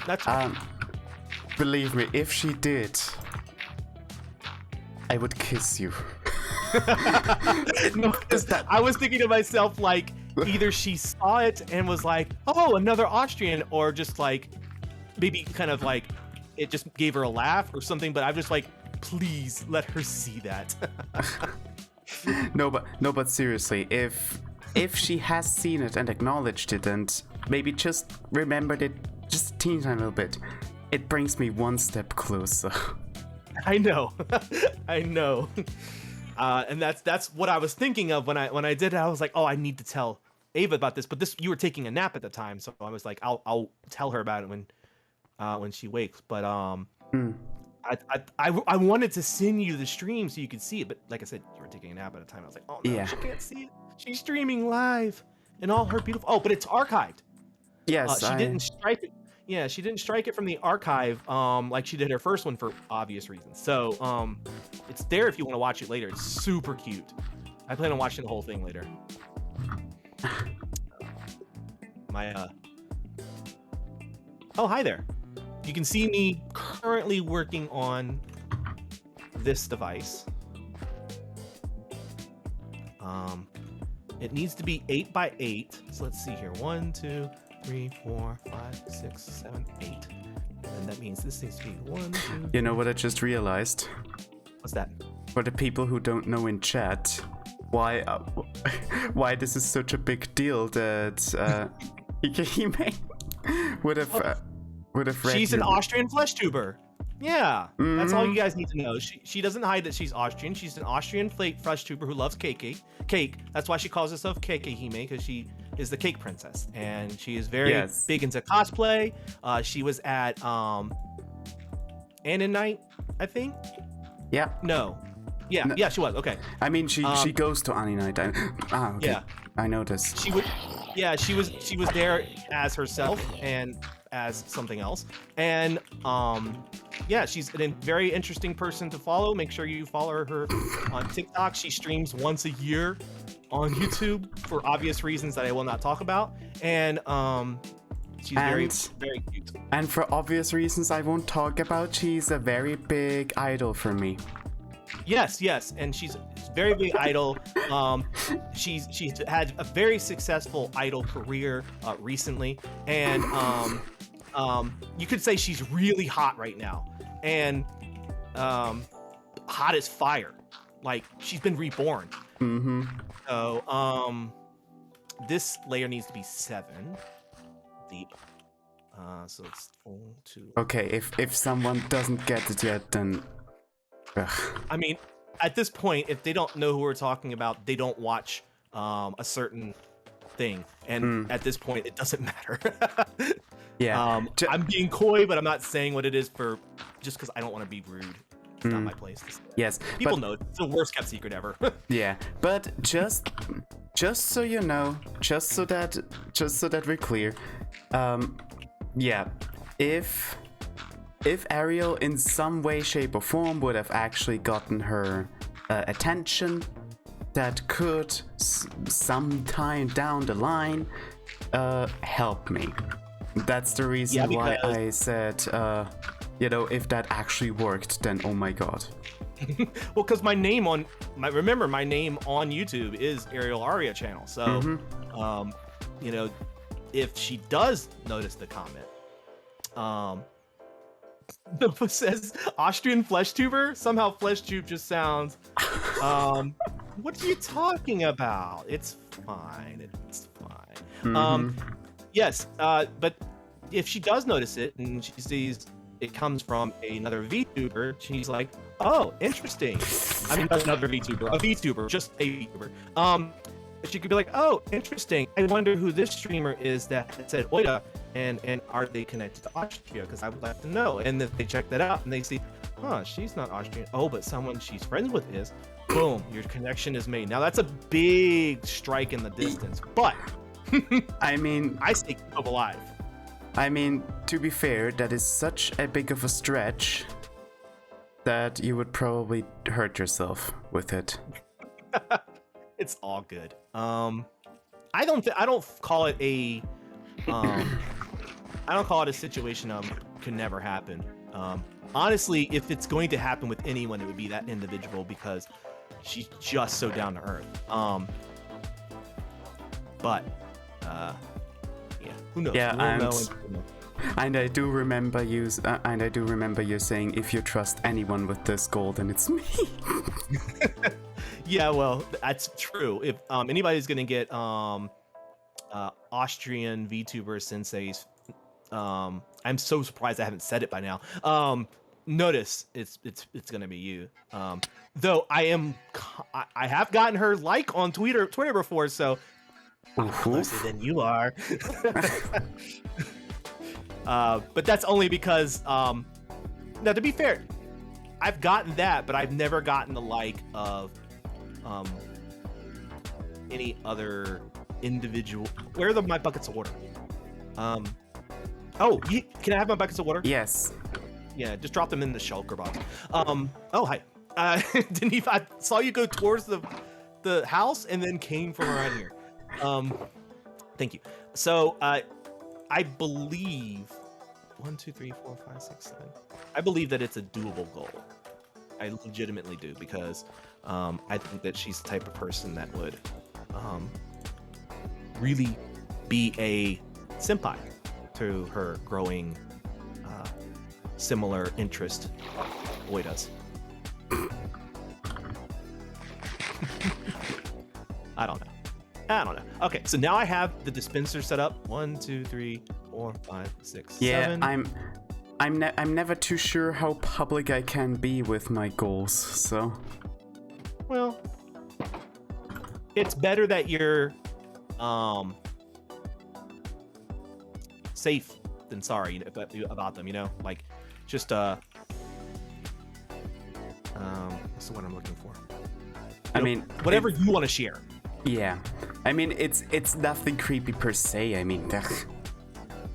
That's Believe me, if she did, I would kiss you. No, I was thinking to myself, like, either she saw it and was like, oh, another Austrian, or just like maybe kind of like it just gave her a laugh or something. But I'm just like, please let her see that. No, but seriously, if she has seen it and acknowledged it and maybe just remembered it just a teeny tiny little bit, it brings me one step closer. I know. I know. And that's what I was thinking of when I did it. I was like, oh, I need to tell Ava about this. But you were taking a nap at the time, so I was like, I'll tell her about it when she wakes. But I wanted to send you the stream so you could see it, but like I said, you were taking a nap at the time. I was like, oh no, Yeah. She can't see it. She's streaming live, and all her beautiful. Oh, but it's archived. Yes, She didn't strike it. Yeah, she didn't strike it from the archive, like she did her first one for obvious reasons. So, it's there if you want to watch it later. It's super cute. I plan on watching the whole thing later. Oh, hi there. You can see me currently working on this device. It needs to be 8 by 8. So let's see here. 1, 2, 3, 4, 5, 6, 7, 8. And that means this needs to be 1, 2. You know what I just realized? What's that? For the people who don't know in chat, why this is such a big deal that Ikehime would have read. She's an Austrian flesh tuber. Yeah, that's all Mhm. you guys need to know. She doesn't hide that she's Austrian. She's an Austrian flesh tuber who loves cake. That's why she calls herself Keiki Hime, because she is the cake princess, and she is very Yes. big into cosplay. She was at Ani Night, I think. Yeah. No. Yeah, yeah, she was. Okay. I mean, she goes to Ani Night. Okay. Yeah. I know this. She was there as herself and as something else. And yeah, she's a very interesting person to follow. Make sure you follow her on TikTok. She streams once a year on YouTube for obvious reasons that I will not talk about. And she's very cute. And for obvious reasons I won't talk about, she's a very big idol for me. Yes, and she's very big idol. She's had a very successful idol career recently, and you could say she's really hot right now, and hot as fire. Like she's been reborn. Mm-hmm. So this layer needs to be 7 deep. So it's 4, 2. Okay, if someone doesn't get it yet, then. Ugh. I mean, at this point, if they don't know who we're talking about, they don't watch a certain thing, and at this point, it doesn't matter. Yeah, I'm being coy, but I'm not saying what it is for just because I don't want to be rude. It's not my place to say that. Yes, people know it's the worst kept secret ever. Yeah, but just so you know, just so that we're clear, yeah, if Ariel in some way, shape, or form would have actually gotten her attention, that could sometime down the line help me. That's the reason why I said, if that actually worked, then oh my god. Well, because my name on YouTube is Ariel Aria channel. So, if she does notice the comment, Nova says Austrian flesh tuber. Somehow flesh tube just sounds. What are you talking about? It's fine. It's fine. Yes. But if she does notice it and she sees it comes from another VTuber, she's like, "Oh, interesting." I mean, not another VTuber, a VTuber, just a VTuber. She could be like, "Oh, interesting. I wonder who this streamer is that said Oida, and are they connected to Austria? Because I would like to know." And if they check that out and they see, "Huh, she's not Austrian. Oh, but someone she's friends with is." Boom, your connection is made. Now that's a big strike in the distance, but I mean, I stay keep them alive. I mean, to be fair, that is such a big of a stretch that you would probably hurt yourself with it. It's all good. I don't call it a I don't call it a situation can never happen. Honestly, if it's going to happen with anyone, it would be that individual because she's just so down to earth. But yeah, who knows? Yeah, and I do remember you saying, if you trust anyone with this goal, then it's me. Yeah, well, that's true. If anybody's gonna get Austrian VTuber senseis, I'm so surprised I haven't said it by now. Notice it's gonna be you. Though I have gotten her like on Twitter before, so I'm closer than you are. But that's only because now, to be fair, I've gotten that, but I've never gotten the like of any other individual. Where are my buckets of water? Oh, can I have my buckets of water? Yes. Yeah, just drop them in the shulker box. Oh, hi. I saw you go towards the house and then came from around here. Thank you. So, I believe 1, 2, 3, 4, 5, 6, 7. I believe that it's a doable goal. I legitimately do, because I think that she's the type of person that would really be a senpai to her growing similar interest Boy does. I don't know. Okay, so now I have the dispenser set up. 1, 2, 3, 4, 5, 6, 7. I'm never too sure how public I can be with my goals, so. Well, it's better that you're safe than sorry about them, you know? Like, just That's the one I'm looking for. I mean, whatever you want to share. Yeah, I mean, it's nothing creepy per se. I mean,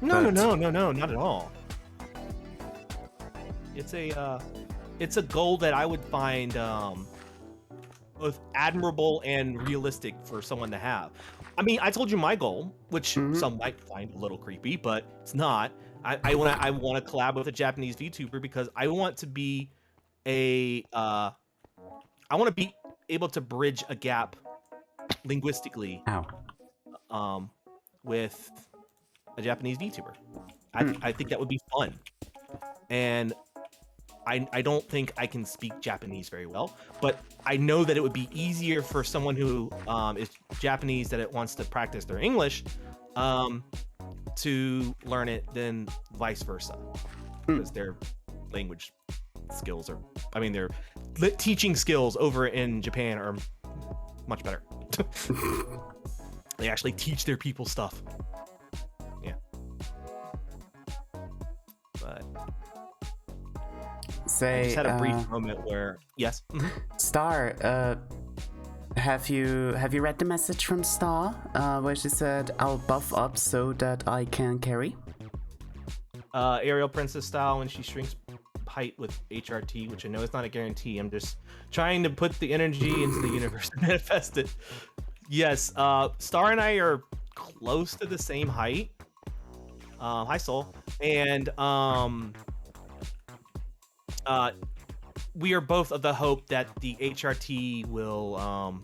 No, not at all. It's a goal that I would find both admirable and realistic for someone to have. I mean, I told you my goal, which some might find a little creepy, but it's not. I want to collab with a Japanese VTuber because I want to be I want to be able to bridge a gap linguistically with a Japanese VTuber. I think that would be fun. And I don't think I can speak Japanese very well, but I know that it would be easier for someone who is Japanese that it wants to practice their English to learn it than vice versa, because their language skills are, I mean, their teaching skills over in Japan are much better. They actually teach their people stuff. Yeah. But I just had a brief moment where yes. Star, have you read the message from Star where she said I'll buff up so that I can carry? Ariel Princess style when she shrinks height with HRT, which I know is not a guarantee. I'm just trying to put the energy into the universe and manifest it. Yes, Star and I are close to the same height. Hi Soul. And we are both of the hope that the HRT will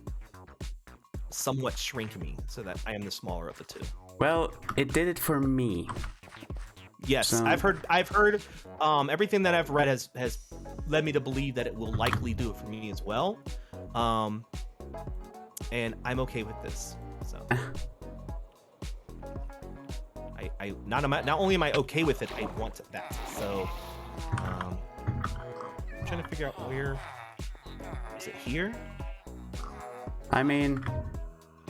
somewhat shrink me so that I am the smaller of the two. Well, it did it for me. Yes, so... I've heard everything that I've read has led me to believe that it will likely do it for me as well. And I'm okay with this. So I not only am I okay with it, I want that. So I'm trying to figure out where is it here? I mean,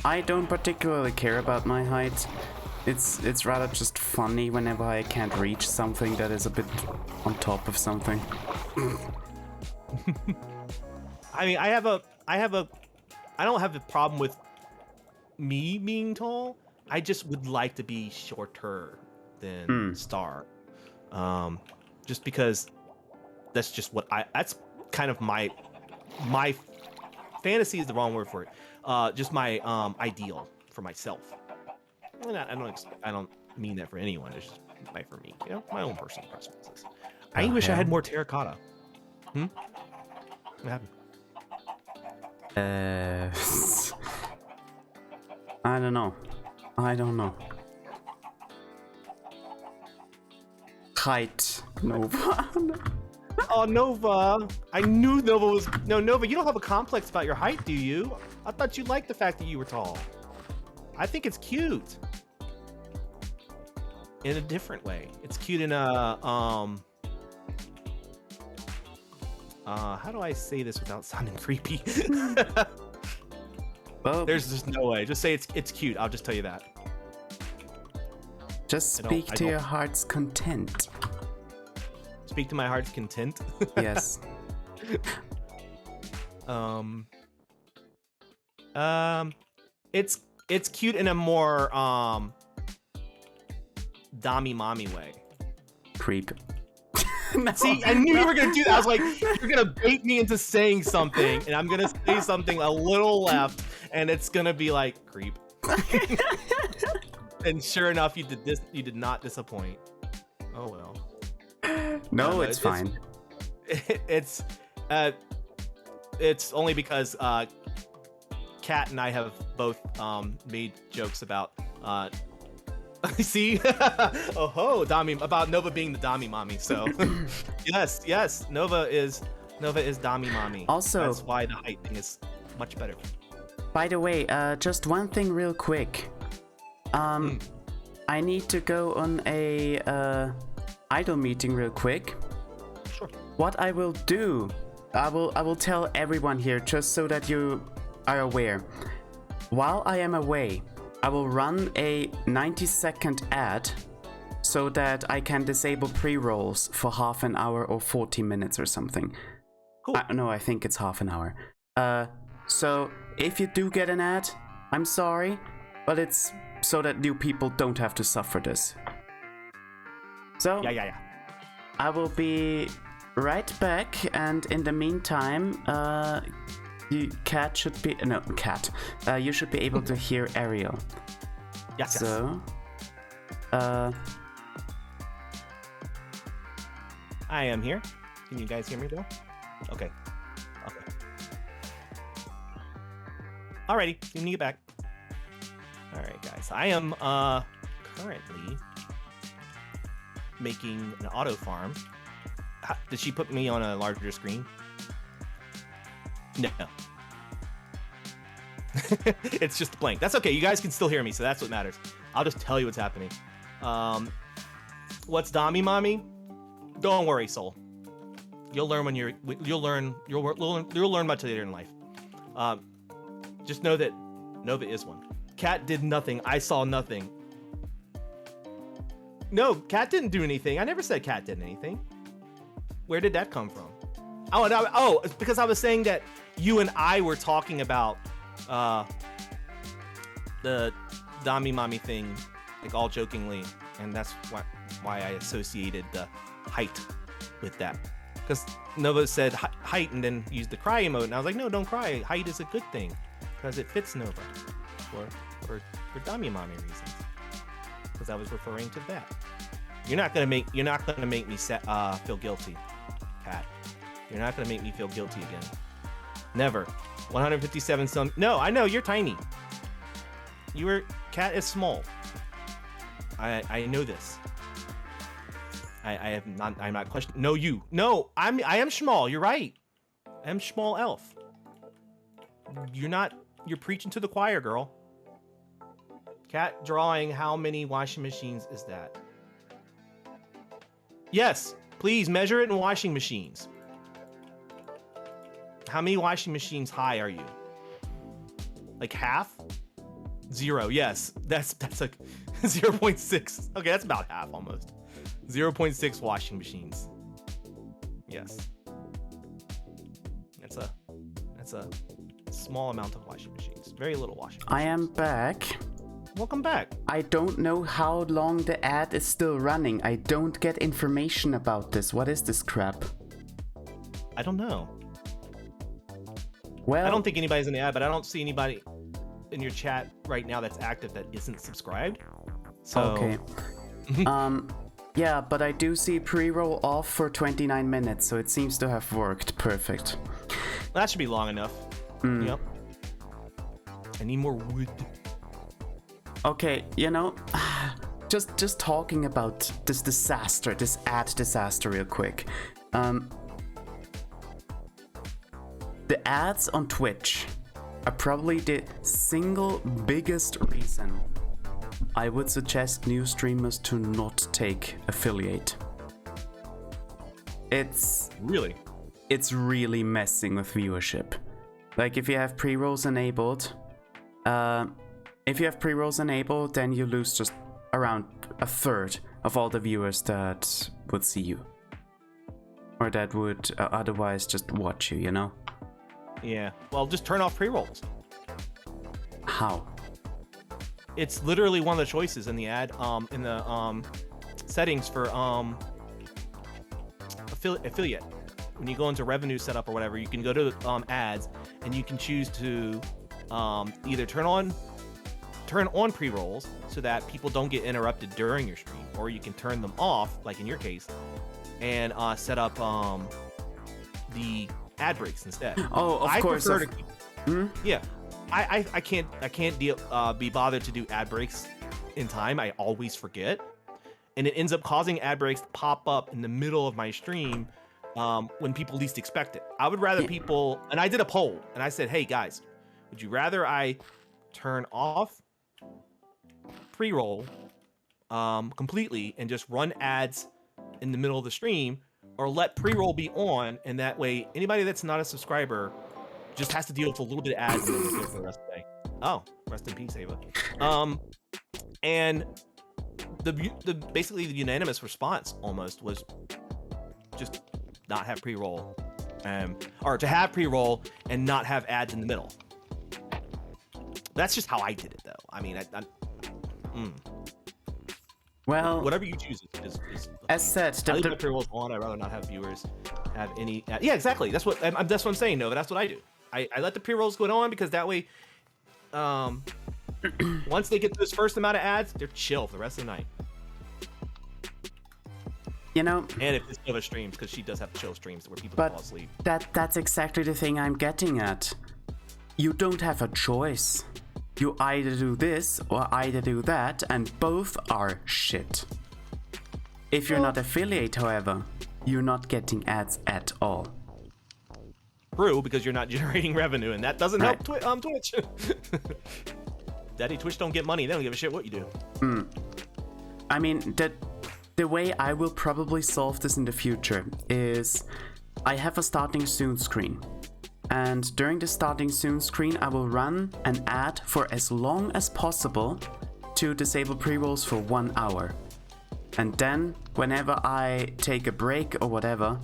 I don't particularly care about my height. It's rather just funny whenever I can't reach something that is a bit on top of something. I mean, I don't have a problem with me being tall. I just would like to be shorter than Star. Just because that's just what that's kind of my fantasy is the wrong word for it. Just my ideal for myself. I don't mean that for anyone. It's just for me, you know, my own personal preferences. I wish I had more terracotta. What happened? I don't know. Height. Nova. Oh, Nova. I knew Nova was... No, Nova, you don't have a complex about your height, do you? I thought you liked the fact that you were tall. I think it's cute. In a different way. It's cute in a... how do I say this without sounding creepy? Well, there's just no way. Just say it's cute. I'll just tell you that. Just speak to your heart's content. Speak to my heart's content. Yes. It's cute in a more Dami mommy way. Creep. No. See, I knew you were gonna do that. I was like, you're gonna bait me into saying something, and I'm gonna say something a little left, and it's gonna be like creep. And sure enough, you did this. You did not disappoint. Oh well. No, it's fine. It's only because Kat and I have both made jokes about see Dami, about Nova being the Dami mommy. So yes, Nova is Dami mommy. Also, that's why the height thing is much better. By the way, just one thing real quick. I need to go on a idol meeting real quick. Sure. What I will do, I will tell everyone here just so that you are aware. While I am away, I will run a 90-second ad so that I can disable pre-rolls for half an hour or 40 minutes or something. Cool. No, I think it's half an hour. So if you do get an ad, I'm sorry, but it's so that new people don't have to suffer this. So Yeah. I will be right back, and in the meantime, you should be able to hear Ariel. Yes. So, I am here. Can you guys hear me though? Okay. Alrighty, let me get back. Alright guys, I am currently making an auto farm. Did she put me on a larger screen? No. It's just blank. That's okay, you guys can still hear me, so that's what matters. I'll just tell you what's happening. What's Dami Mommy? Don't worry, soul. You'll learn when you'll learn much later in life. Just know that Nova is one. Cat did nothing. I saw nothing. No, Cat didn't do anything. I never said Cat did anything. Where did that come from? Oh, it's because I was saying that you and I were talking about the Dami Mommy thing, like all jokingly, and that's why I associated the height with that. Because Nova said height and then used the cry emote, and I was like, no, don't cry. Height is a good thing because it fits Nova for Dami Mommy reasons. Because I was referring to that. You're not gonna make me feel guilty, Cat. You're not gonna make me feel guilty again. Never. 157 some. No, I know you're tiny. Cat is small. I know this. I'm not questioning. No, you. No, I am small. You're right. I am small elf. You're preaching to the choir, girl. Cat drawing how many washing machines is that? Yes, please measure it in washing machines. How many washing machines high are you? Like half? 0, yes. That's like 0.6. Okay, that's about half almost. 0.6 washing machines. Yes. That's a small amount of washing machines. Very little washing machines. I am back. Welcome back. I don't know how long the ad is still running. I don't get information about this. What is this crap? I don't know. Well, I don't think anybody's in the ad, but I don't see anybody in your chat right now that's active that isn't subscribed. So okay. Yeah, but I do see pre-roll off for 29 minutes, so it seems to have worked perfect. That should be long enough. Yep. I need more wood. Okay, just talking about this disaster, this ad disaster real quick. The ads on Twitch are probably the single biggest reason I would suggest new streamers to not take affiliate. It's really messing with viewership. Like if you have pre-rolls enabled, then you lose just around a third of all the viewers that would see you, or that would otherwise just watch you. Yeah. Well, just turn off pre-rolls. How? It's literally one of the choices in the ad, in the settings for affiliate. When you go into revenue setup or whatever, you can go to ads and you can choose to either turn on pre-rolls so that people don't get interrupted during your stream, or you can turn them off, like in your case, and set up the ad breaks instead. Oh, of course. Yeah. I can't be bothered to do ad breaks in time. I always forget, and it ends up causing ad breaks to pop up in the middle of my stream when people least expect it. I would rather people, and I did a poll and I said, hey guys, would you rather I turn off pre-roll completely and just run ads in the middle of the stream, or let pre-roll be on, and that way anybody that's not a subscriber just has to deal with a little bit of ads and then they go for the rest of the day. Oh, rest in peace, Ava. And basically the unanimous response almost was just not have pre-roll. or to have pre-roll and not have ads in the middle. That's just how I did it, though. I mean, Well, whatever you choose is as said, I leave my pre-rolls on. I'd rather not have viewers have any. Yeah, exactly. That's what I'm saying, Nova. That's what I do. I let the pre-rolls go on because that way, once they get those first amount of ads, they're chill for the rest of the night. you know, And if it's Nova streams, because she does have chill streams where people but fall asleep. that's exactly the thing I'm getting at. You don't have a choice. You either do this or either do that, and both are shit. If you're not affiliate, however, you're not getting ads at all. True, because you're not generating revenue, and that doesn't help Right. Twitch. Daddy, Twitch don't get money. They don't give a shit what you do. I mean, the way I will probably solve this in the future is I have a starting soon screen. And during the starting soon screen, I will run an ad for as long as possible to disable pre-rolls for 1 hour. And then, whenever I take a break or whatever,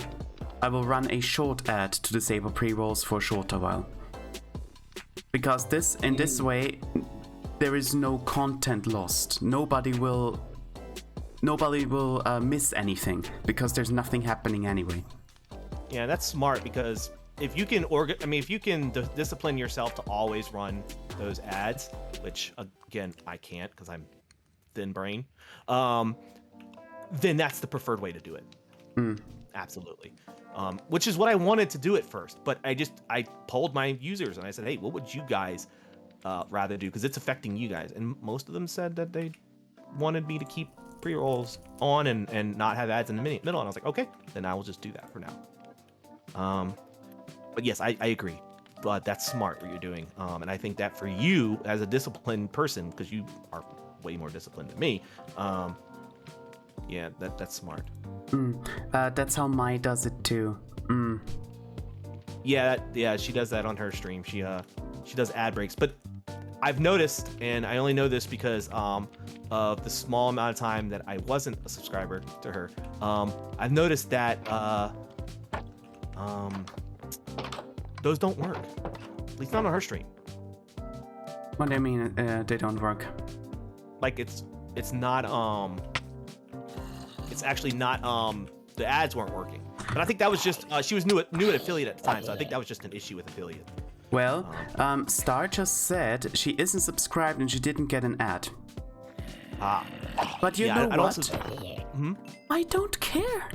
I will run a short ad to disable pre-rolls for a shorter while. Because in this way, there is no content lost. Nobody will miss anything because there's nothing happening anyway. Yeah, that's smart because if you can discipline yourself to always run those ads, which again I can't because I'm thin brain, then that's the preferred way to do it. Absolutely. Which is what I wanted to do at first, but I polled my users and I said, hey, what would you guys rather do? Because it's affecting you guys, and most of them said that they wanted me to keep pre-rolls on and not have ads in the middle, and I was like, okay, then I will just do that for now. But yes, I agree. But that's smart what you're doing. And I think that for you as a disciplined person, because you are way more disciplined than me, yeah, that's smart. That's how Mai does it too. Yeah, she does that on her stream. She does ad breaks. But I've noticed, and I only know this because of the small amount of time that I wasn't a subscriber to her. I've noticed that those don't work. At least not on her stream. What do you mean they don't work? Like it's not it's actually not the ads weren't working. But I think that was just she was new at affiliate at the time, so I think that was just an issue with affiliate. Well, Star just said she isn't subscribed and she didn't get an ad. But you know I'd what? also, I don't care.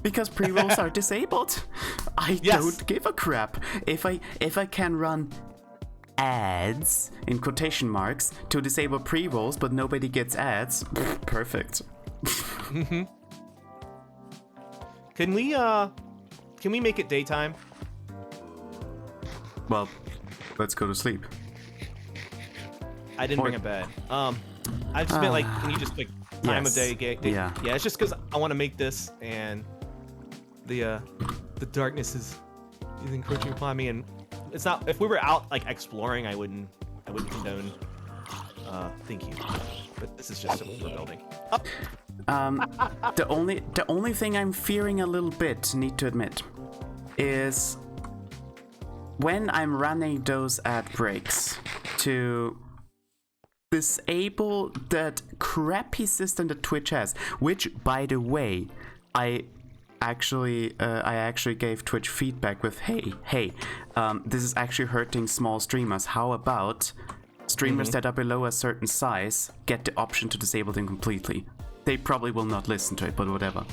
Because pre-rolls are disabled. I don't give a crap. If I can run ads in quotation marks to disable pre-rolls but nobody gets ads, perfect. Can we make it daytime? Well, let's go to sleep. I didn't bring a bed. I just meant like, can you just like time of day? Yeah. It's just because I want to make this, and the darkness is encroaching upon me, and it's not. If we were out like exploring, I wouldn't condone. Thank you. But this is just what we're building. The only thing I'm fearing a little bit, need to admit, is when I'm running those ad breaks to disable that crappy system that Twitch has, which, by the way, I actually gave Twitch feedback with, hey, this is actually hurting small streamers. How about streamers that are below a certain size get the option to disable them completely? They probably will not listen to it, but whatever.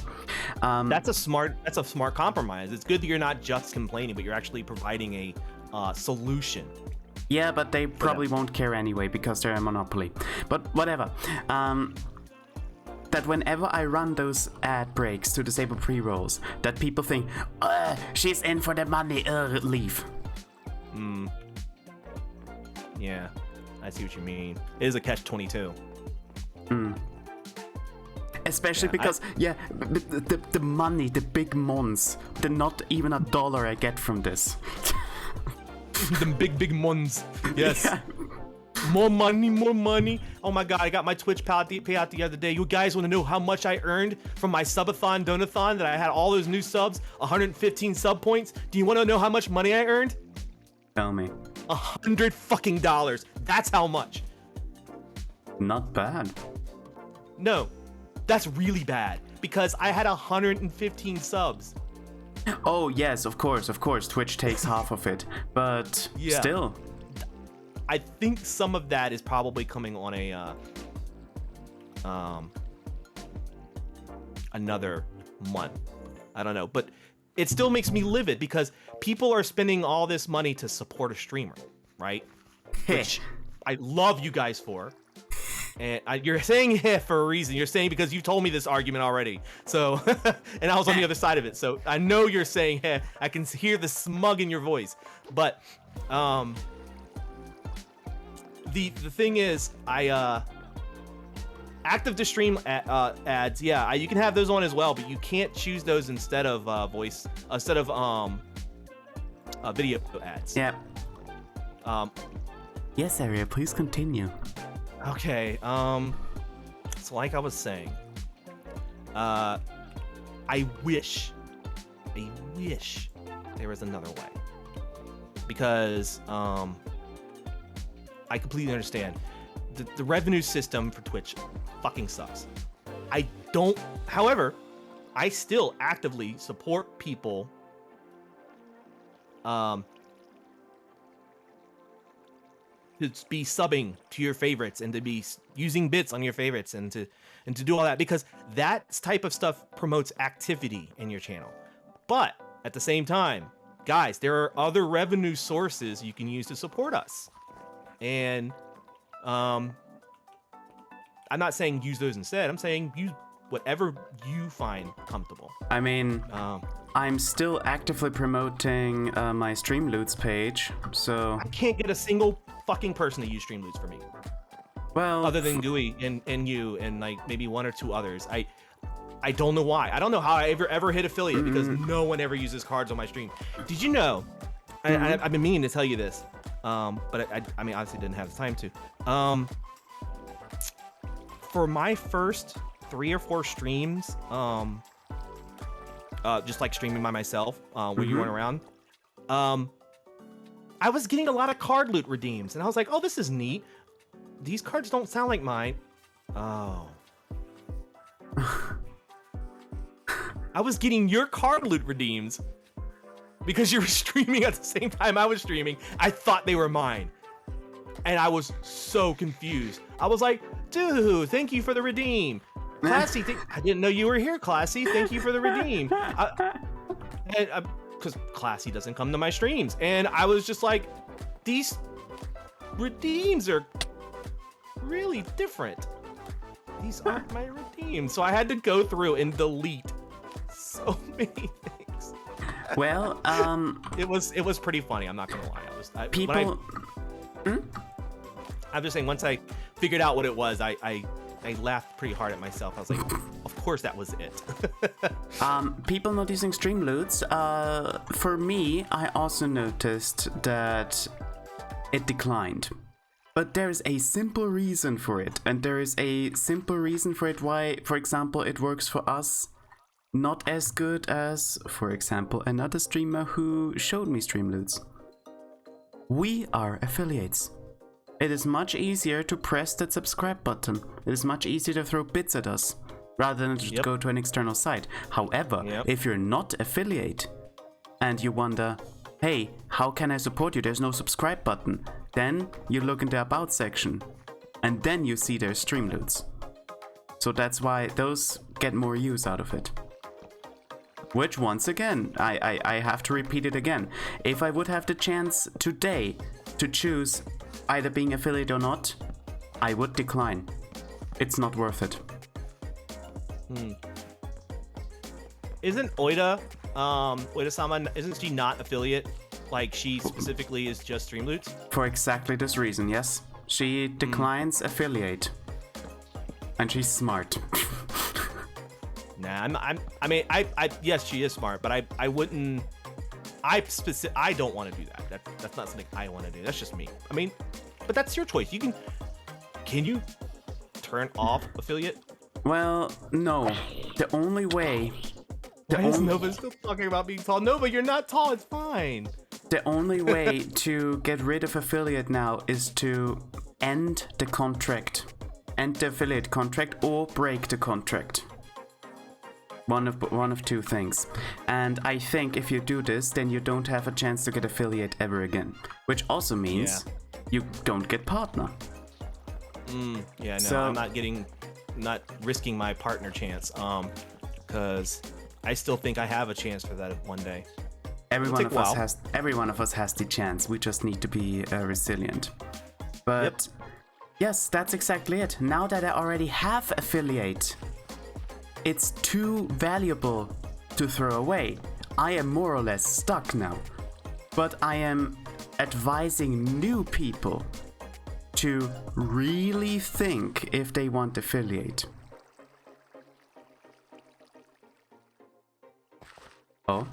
That's a smart compromise. It's good that you're not just complaining, but you're actually providing a solution. Yeah, but they probably won't care anyway because they're a monopoly. But whatever. That whenever I run those ad breaks to disable pre-rolls, that people think, she's in for the money, leave. Yeah, I see what you mean. It is a catch-22. Especially because, the money, the big mons, the not even $1 I get from this. The big mons. Yes. Yeah. More money. Oh my God, I got my Twitch payout the other day. You guys want to know how much I earned from my subathon, donathon that I had all those new subs, 115 sub points? Do you want to know how much money I earned? Tell me. $100 That's how much. Not bad. No, that's really bad because I had 115 subs. Oh yes, of course. Twitch takes half of it, but Yeah. still. I think some of that is probably coming on a another month. I don't know, but it still makes me livid because people are spending all this money to support a streamer, right? Which I love you guys for. And you're saying for a reason. You're saying because you told me this argument already. So, and I was on the other side of it. So I know you're saying I can hear the smug in your voice. But the thing is, active to stream ads. Yeah, you can have those on as well, but you can't choose those instead of video ads. Yeah. Yes, Ariel, please continue. Okay, so like I was saying, I wish there was another way. Because, I completely understand. The revenue system for Twitch fucking sucks. However, I still actively support people, to be subbing to your favorites and to be using bits on your favorites and to do all that because that type of stuff promotes activity in your channel. But at the same time, guys, there are other revenue sources you can use to support us. And I'm not saying use those instead. I'm saying use whatever you find comfortable. I mean, I'm still actively promoting my Streamloots page, so... I can't get a single fucking person to use Streamloots for me. Well... Other than Dewey and you and like maybe one or two others. I don't know why. I don't know how I ever hit affiliate because no one ever uses cards on my stream. Did you know? I've been meaning to tell you this, but I mean, obviously didn't have the time to. For my first 3 or 4 streams, just like streaming by myself, where you run around, I was getting a lot of card loot redeems, and I was like, oh, this is neat. These cards don't sound like mine. Oh. I was getting your card loot redeems because you were streaming at the same time I was streaming. I thought they were mine. And I was so confused. I was like, dude, thank you for the redeem. Classy, I didn't know you were here, Classy. Thank you for the redeem. Because Classy doesn't come to my streams. And I was just like, these redeems are really different. These aren't my redeems. So I had to go through and delete so many things. Well, it was pretty funny. I'm not gonna lie. people... I'm just saying, once I figured out what it was, I laughed pretty hard at myself. I was like, of course that was it. People not using Streamloots, for me, I also noticed that it declined. But there is a simple reason for it, and there is a simple reason for it why, for example, it works for us not as good as, for example, another streamer who showed me Streamloots. We are affiliates. It is much easier to press that subscribe button. It is much easier to throw bits at us rather than just go to an external site. However, if you're not affiliate and you wonder, hey, how can I support you? There's no subscribe button. Then you look in the about section and then you see there's Streamloots. So that's why those get more use out of it. Which, once again, I have to repeat it again. If I would have the chance today to choose either being affiliate or not, I would decline. It's not worth it. Isn't Oida, Oida-sama, isn't she not affiliate? Like, she specifically is just Streamloots? For exactly this reason, yes. She declines affiliate. And she's smart. Nah, I mean, yes, she is smart, but I wouldn't. I don't want to do that. That's not something I want to do. That's just me. I mean, but that's your choice. Can you turn off affiliate? Well, no. The only way. Why is Nova still talking about being tall? Nova, you're not tall. It's fine. The only way to get rid of affiliate now is to end the contract. End the affiliate contract or break the contract. One of two things. And I think if you do this, then you don't have a chance to get affiliate ever again. Which also means you don't get partner. Yeah, no, So- I'm not risking my partner chance. Because I still think I have a chance for that one day. Every It'll one take of a us while. has. Every one of us has the chance. We just need to be resilient. But yes, that's exactly it. Now that I already have affiliate, it's too valuable to throw away. I am more or less stuck now. But I am advising new people to really think if they want affiliate. Oh.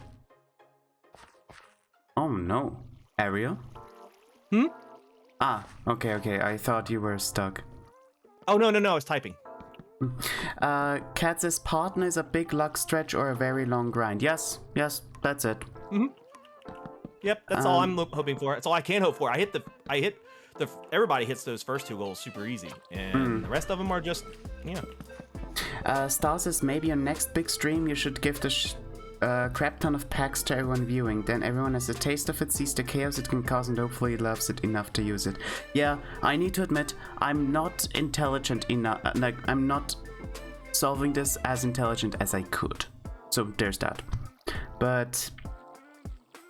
Oh no. Ariel? Ah, okay. I thought you were stuck. Oh, no, I was typing. Cat says partner is a big luck stretch or a very long grind. Yes, that's it. Yep, that's all I'm hoping for. That's all I can hope for. Everybody hits those first two goals super easy. And the rest of them are just, Star says maybe on next big stream you should give the crap ton of packs to everyone viewing. Then everyone has a taste of it, sees the chaos it can cause, and hopefully loves it enough to use it. Yeah, I need to admit, I'm not intelligent enough. Like, I'm not solving this as intelligent as I could. So there's that. But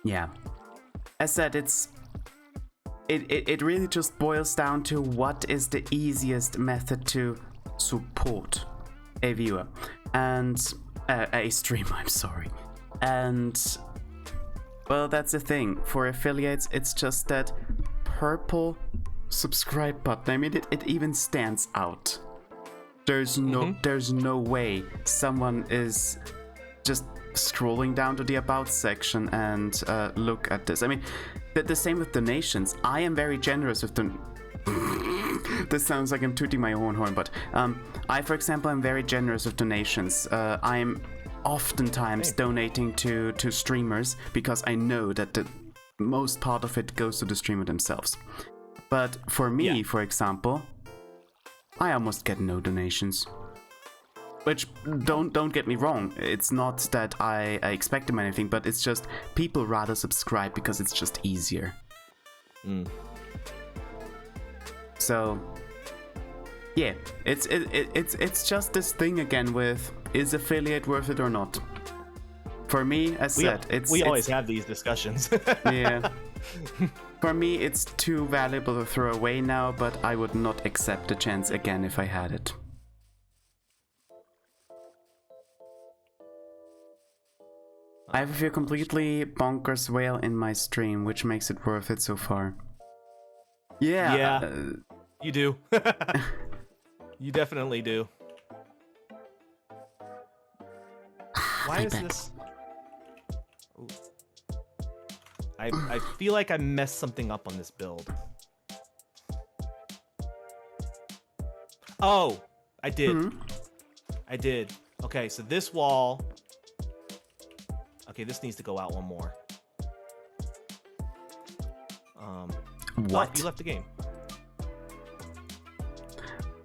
yeah, as said, it really just boils down to what is the easiest method to support a viewer and a streamer, I'm sorry. And well, that's the thing. For affiliates, it's just that purple subscribe button. I mean, it even stands out. There's no way someone is just scrolling down to the about section and look at this. I mean, the same with donations. I am very generous with this sounds like I'm tooting my own horn, but I, for example, am very generous with donations. I'm oftentimes donating to streamers because I know that the most part of it goes to the streamer themselves. But for me, for example, I almost get no donations. Which, don't get me wrong, it's not that I expect them anything, but it's just people rather subscribe because it's just easier. So, yeah, it's just this thing again with, is affiliate worth it or not? For me, as said, we always have these discussions. Yeah. For me, it's too valuable to throw away now, but I would not accept the chance again if I had it. I have a few completely bonkers whale in my stream, which makes it worth it so far. Yeah. You do. You definitely do. Why is this? Ooh. I feel like I messed something up on this build. Oh, I did. I did. Okay, so this wall. Okay, this needs to go out one more. What? Oh, you left the game.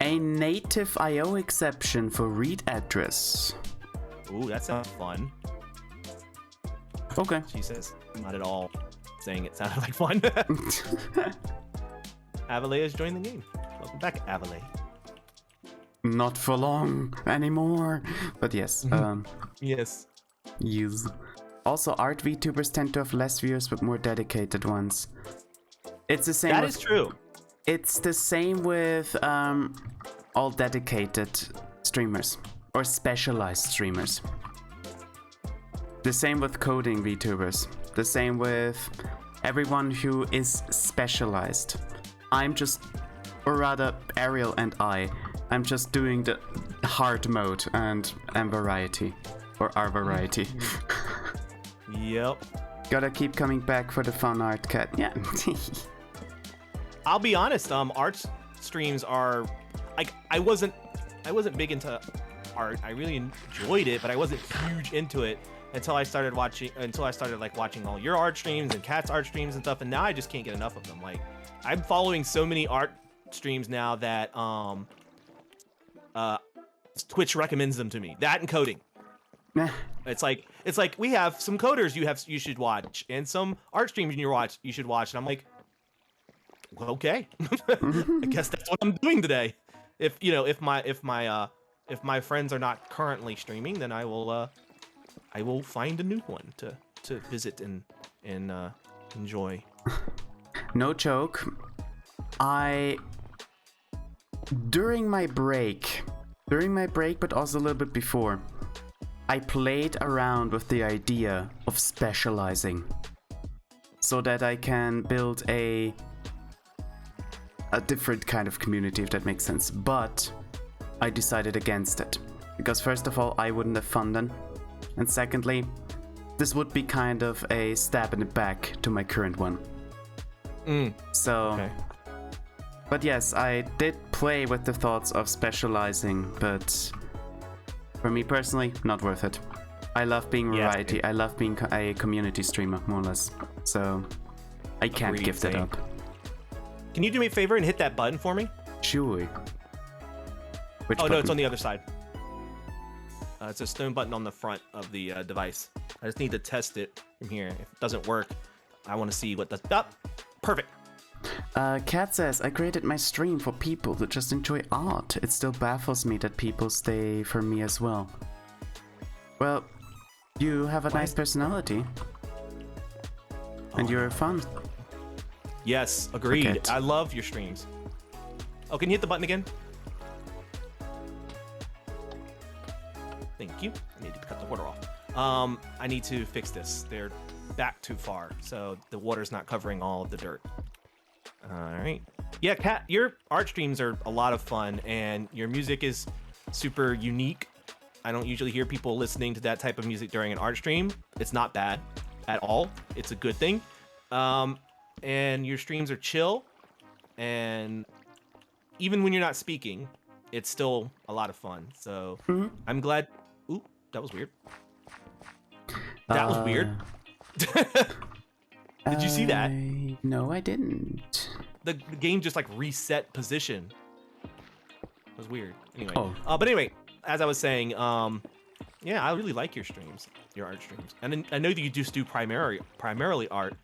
A native IO exception for read address. Ooh, that sounds fun. Okay. She says, not at all saying it sounded like fun. Avale has joined the game. Welcome back, Avale. Not for long anymore. But yes. Yes. Use. Also, art VTubers tend to have less viewers but more dedicated ones. It's the same. That is true. It's the same with all dedicated streamers or specialized streamers. The same with coding VTubers. The same with everyone who is specialized. I'm just, or rather Ariel and I'm just doing the hard mode and variety. Or our variety. Yep. Gotta keep coming back for the fun art, cat. Yeah. I'll be honest, art streams are like I wasn't big into art. I really enjoyed it, but I wasn't huge into it until I started like watching all your art streams and Kat's art streams and stuff, and now I just can't get enough of them. Like I'm following so many art streams now that Twitch recommends them to me. That and coding. It's like we have some coders you should watch and some art streams you should watch, and I'm like, well, okay. I guess that's what I'm doing today. If my friends are not currently streaming, then I will find a new one to visit and enjoy. No joke. During my break, but also a little bit before, I played around with the idea of specializing so that I can build a different kind of community, if that makes sense. But I decided against it because first of all, I wouldn't have fun then, and secondly, this would be kind of a stab in the back to my current one. So, okay. But yes, I did play with the thoughts of specializing, but for me personally, not worth it. I love being variety. I love being a community streamer, more or less. So I can't give that up. Can you do me a favor and hit that button for me? Sure. Which button? No, it's on the other side. It's a stone button on the front of the device. I just need to test it from here. If it doesn't work, I want to see what the... Oh, perfect. Kat says, I created my stream for people that just enjoy art. It still baffles me that people stay for me as well. Well, you have a nice personality. And you're fun. Yes, agreed. I love your streams. Oh, can you hit the button again? Thank you. I need to cut the water off. I need to fix this. They're back too far, so the water's not covering all of the dirt. All right. Yeah, Kat, your art streams are a lot of fun, and your music is super unique. I don't usually hear people listening to that type of music during an art stream. It's not bad at all. It's a good thing. And your streams are chill, and even when you're not speaking, it's still a lot of fun. So I'm glad. Ooh, that was weird. That was weird. Did you see that? No, I didn't. The game just like reset position. It was weird. Anyway. Oh. But anyway, as I was saying, yeah, I really like your streams, your art streams, and I know that you just do primarily art.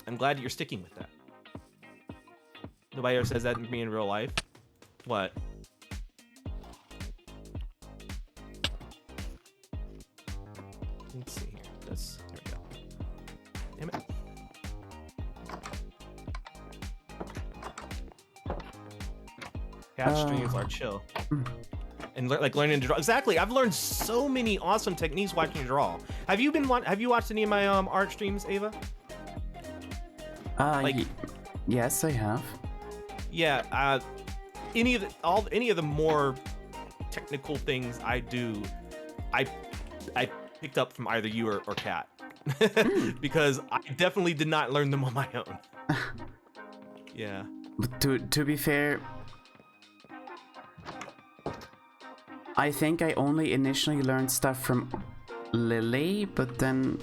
I'm glad that you're sticking with that. Nobody ever says that to me in real life. What? Let's see here. Here we go. Damn it. Cat streams are chill. And like learning to draw. Exactly. I've learned so many awesome techniques watching you draw. Have you watched any of my art streams, Ava? Yes, I have. Yeah, any of the more technical things I do, I picked up from either you or Kat. Because I definitely did not learn them on my own. Yeah. To be fair, I think I only initially learned stuff from Lily, but then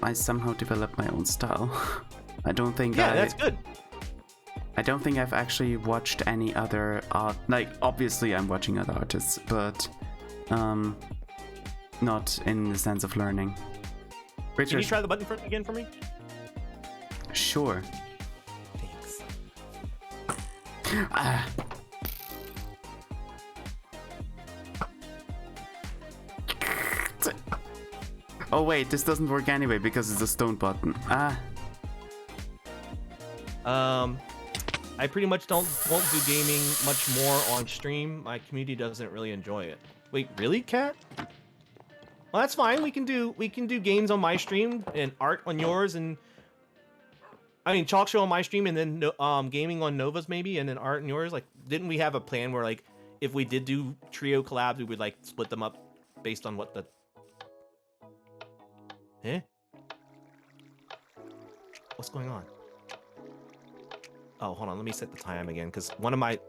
I somehow developed my own style. I don't think that's good. I don't think I've actually watched any other art. Like, obviously I'm watching other artists, but not in the sense of learning. Can you try the button again for me? Sure. Thanks. Oh wait, this doesn't work anyway because it's a stone button. I pretty much won't do gaming much more on stream. My community doesn't really enjoy it. Wait, really, Kat? Well, that's fine. We can do games on my stream and art on yours, and I mean Chalk Show on my stream, and then gaming on Nova's maybe, and then art on yours. Like, didn't we have a plan where like if we did do trio collabs, we would like split them up based on what the What's going on? Oh, hold on. Let me set the time again because one of my.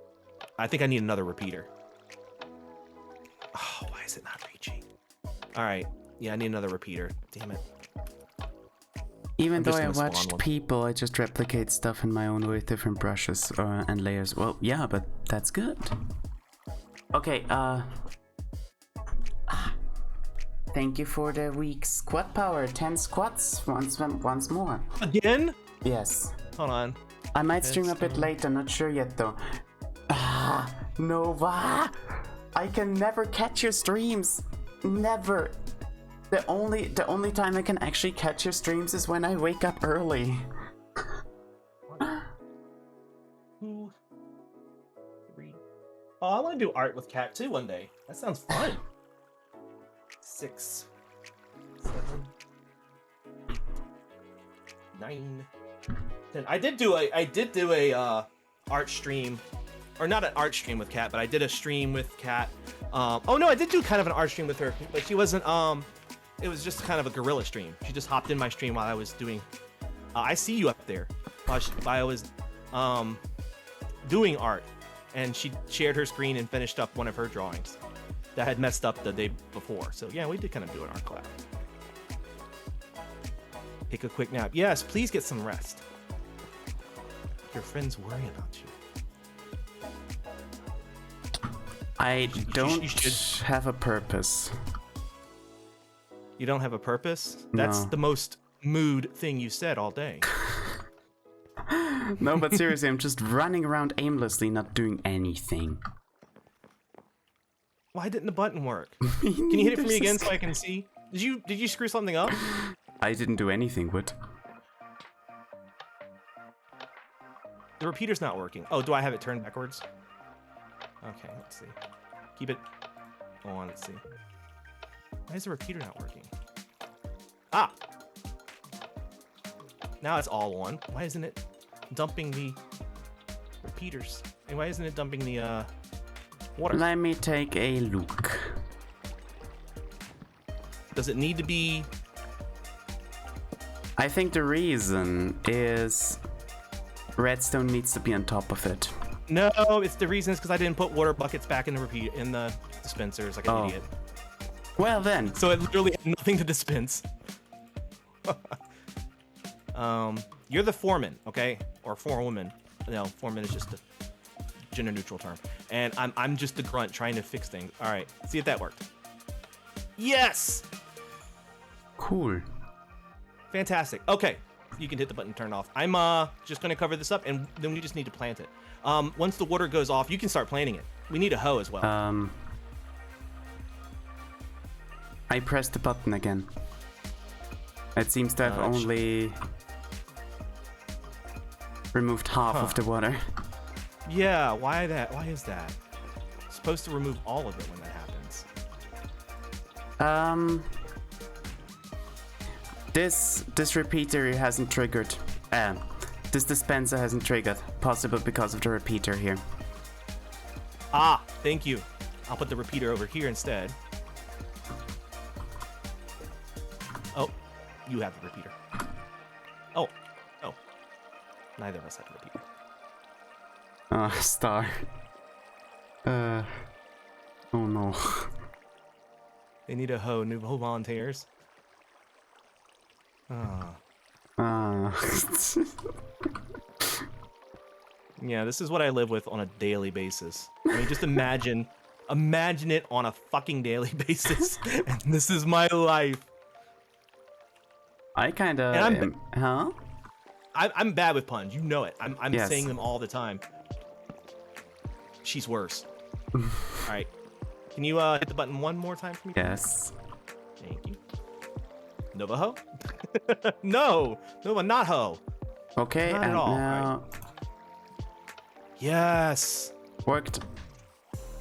I think I need another repeater. Oh, why is it not reaching? All right. Yeah, I need another repeater. Damn it. Even though I watched people, I just replicate stuff in my own way with different brushes and layers. Well, yeah, but that's good. Okay, thank you for the week's squat power. 10 squats once more. Again? Yes. Hold on. I might stream a bit later, not sure yet though. Nova! I can never catch your streams. Never. The only time I can actually catch your streams is when I wake up early. 2, 3. Oh, I want to do art with Cat too one day. That sounds fun. 6, 7, 8, 9, 10. I did do a art stream, or not an art stream with Cat, but I did a stream with Cat. Oh no, I did do kind of an art stream with her, but she wasn't. It was just kind of a guerrilla stream. She just hopped in my stream while I was doing. I see you up there. While I was doing art, and she shared her screen and finished up one of her drawings that had messed up the day before. So yeah, we did kind of do an art collab. Take a quick nap. Yes, please get some rest. Your friends worry about you. I don't have a purpose. You don't have a purpose? That's the most mood thing you said all day. No, but seriously, I'm just running around aimlessly, not doing anything. Why didn't the button work? Can you hit it for me again so I can see? Did you screw something up? I didn't do anything, what? The repeater's not working. Oh, do I have it turned backwards? Okay, let's see. Keep it on, let's see. Why is the repeater not working? Ah! Now it's all on. Why isn't it dumping the repeaters? And why isn't it dumping the water? Let me take a look. Does it need to be... I think the reason is redstone needs to be on top of it. No, it's the reason is because I didn't put water buckets back in the dispensers like an idiot. Well then. So it literally had nothing to dispense. You're the foreman, okay? Or forewoman. No, foreman is just a gender neutral term. And I'm just the grunt trying to fix things. All right, see if that worked. Yes! Cool. Fantastic. Okay, you can hit the button, turn off. I'm just gonna cover this up, and then we just need to plant it. Once the water goes off, you can start planting it. We need a hoe as well. I pressed the button again. It seems to have only removed half of the water. Yeah, why is that? It's supposed to remove all of it when that happens. This repeater hasn't triggered. This dispenser hasn't triggered. Possible because of the repeater here. Ah, thank you. I'll put the repeater over here instead. Oh, you have the repeater. Oh. Neither of us have the repeater. Star. Oh no. They need a hoe. New hoe volunteers. Yeah, this is what I live with on a daily basis. I mean, just imagine it on a fucking daily basis, and this is my life. I kind of huh? I'm bad with puns. You know it. I'm Yes. saying them all the time. She's worse. All right. Can you hit the button one more time for me? Yes. Thank you. Nova ho? No, Nova not ho. Okay, Not at and all, now Yes. worked.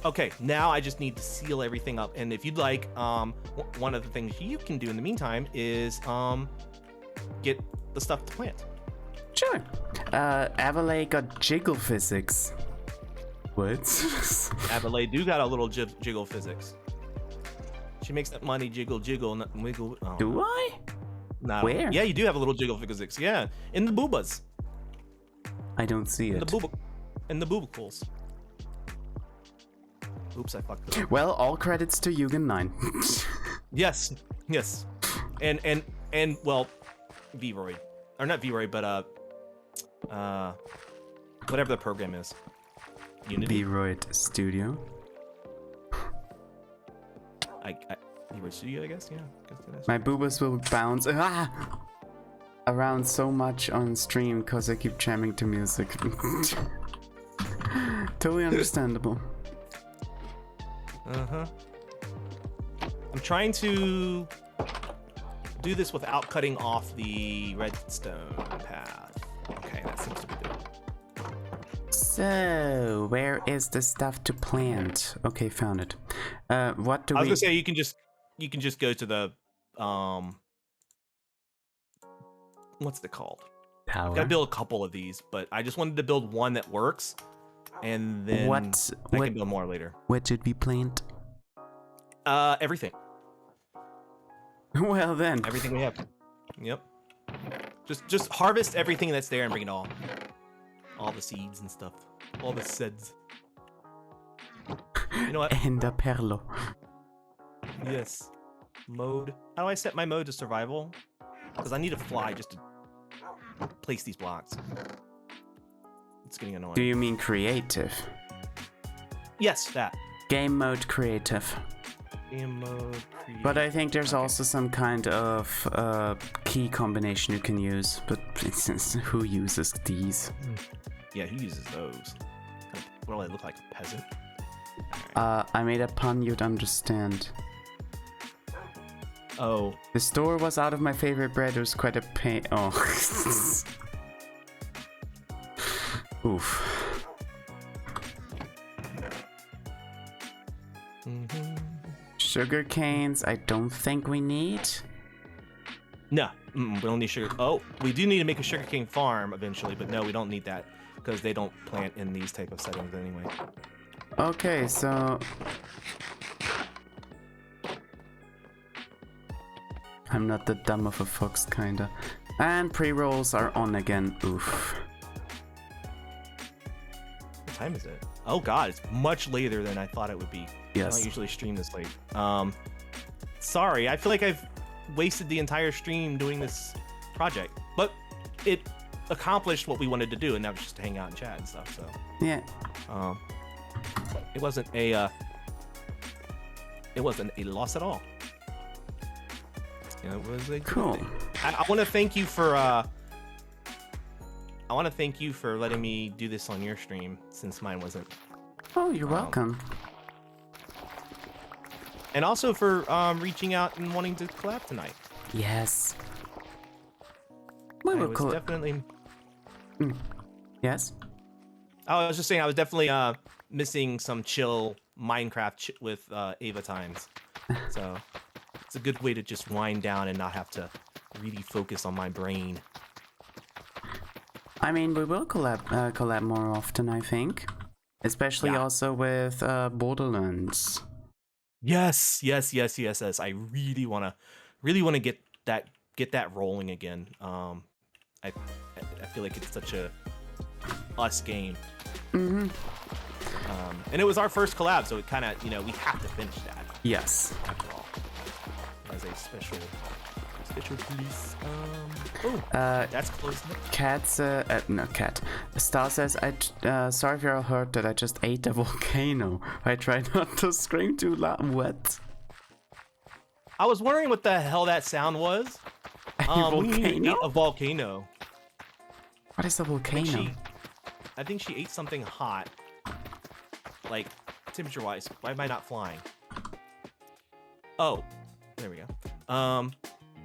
Okay, now I just need to seal everything up. And if you'd like, one of the things you can do in the meantime is get the stuff to plant. Sure. Avalay got jiggle physics. What? Avalay do got a little jiggle physics. She makes that money jiggle, not wiggle. Oh, Do I? no. Where? Yeah, you do have a little jiggle physics. Yeah, in the boobas. I don't see In it. the boobacles. Oops, I fucked it up. Well, all credits to Yugen 9. Yes. And well, V-Roid. Or not V-Roid, but whatever the program is. Unity? V-Roid Studio. V-Roid Studio, I guess, yeah. My boobas will bounce around so much on stream because I keep jamming to music. Totally understandable. Uh-huh. I'm trying to do this without cutting off the redstone path. Okay, that seems to be good. So, where is the stuff to plant? Okay, found it. What do we... I was gonna say you can just go to the what's it called? Tower. Gotta build a couple of these, but I just wanted to build one that works, and then I can build more later. What should we plant? Everything. Well then. Everything we have. Yep. Just harvest everything that's there and bring it all. All the seeds and stuff. All the seeds. You know what? Enda perlo. Yes. Mode. How do I set my mode to survival? Because I need to fly just to place these blocks. It's getting annoying. Do you mean creative? Yes, that. Game mode creative. Game mode creative. But I think there's also some kind of key combination you can use. But who uses these? Yeah, who uses those? What do I look like, a peasant? I made a pun you'd understand. Oh. The store was out of my favorite bread. It was quite a pain. Oh. Oof. Sugar canes, I don't think we need. No, we don't need sugar. Oh, we do need to make a sugarcane farm eventually, but no, we don't need that because they don't plant in these type of settings anyway. Okay, so I'm not that dumb of a fox, kinda. And pre-rolls are on again. Oof. What time is it? Oh god, it's much later than I thought it would be. Yes. I don't usually stream this late. Sorry, I feel like I've wasted the entire stream doing this project, but it accomplished what we wanted to do, and that was just to hang out and chat and stuff. So yeah, it wasn't a loss at all. It was a cool. I want to thank you for letting me do this on your stream since mine wasn't. Oh, you're welcome. And also for reaching out and wanting to collab tonight. Yes. I was definitely. Yes. I was just saying I was definitely missing some chill Minecraft with Ava times. So it's a good way to just wind down and not have to really focus on my brain. I mean, we will collab more often, I think. Especially also with Borderlands. Yes. I really wanna get that rolling again. I feel like it's such a us game. Mm-hmm. And it was our first collab, so it kind of, we have to finish that. Yes. After all, as a special release. That's close enough. No, Cat. Star says, sorry if you're all hurt that I just ate a volcano. I tried not to scream too loud. What? I was wondering what the hell that sound was. When you eat a volcano. What is a volcano? I think she ate something hot. Like, temperature-wise. Why am I not flying? Oh, there we go. I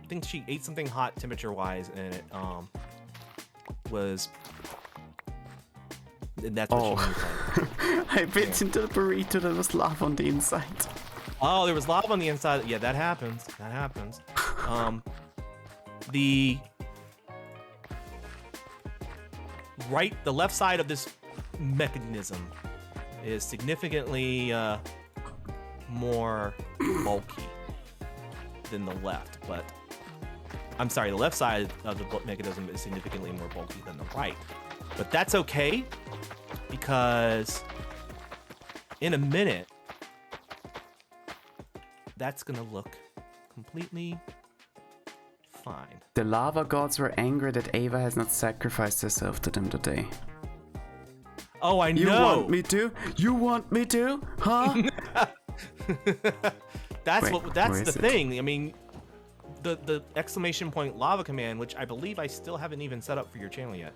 think she ate something hot temperature-wise, and it was. And that's what she means. I bit into the burrito. There was lava on the inside. Oh, there was lava on the inside. Yeah, that happens. The left side of this mechanism is significantly more bulky than the left, but I'm sorry, the left side of the mechanism is significantly more bulky than the right. But that's okay, because in a minute, that's gonna look completely fine. The lava gods were angry that Ava has not sacrificed herself to them today. Oh, I know. You want me to? You want me to? Huh? That's Wait, that's where the is it? thing. I mean, the exclamation point lava command, which I believe I still haven't even set up for your channel yet,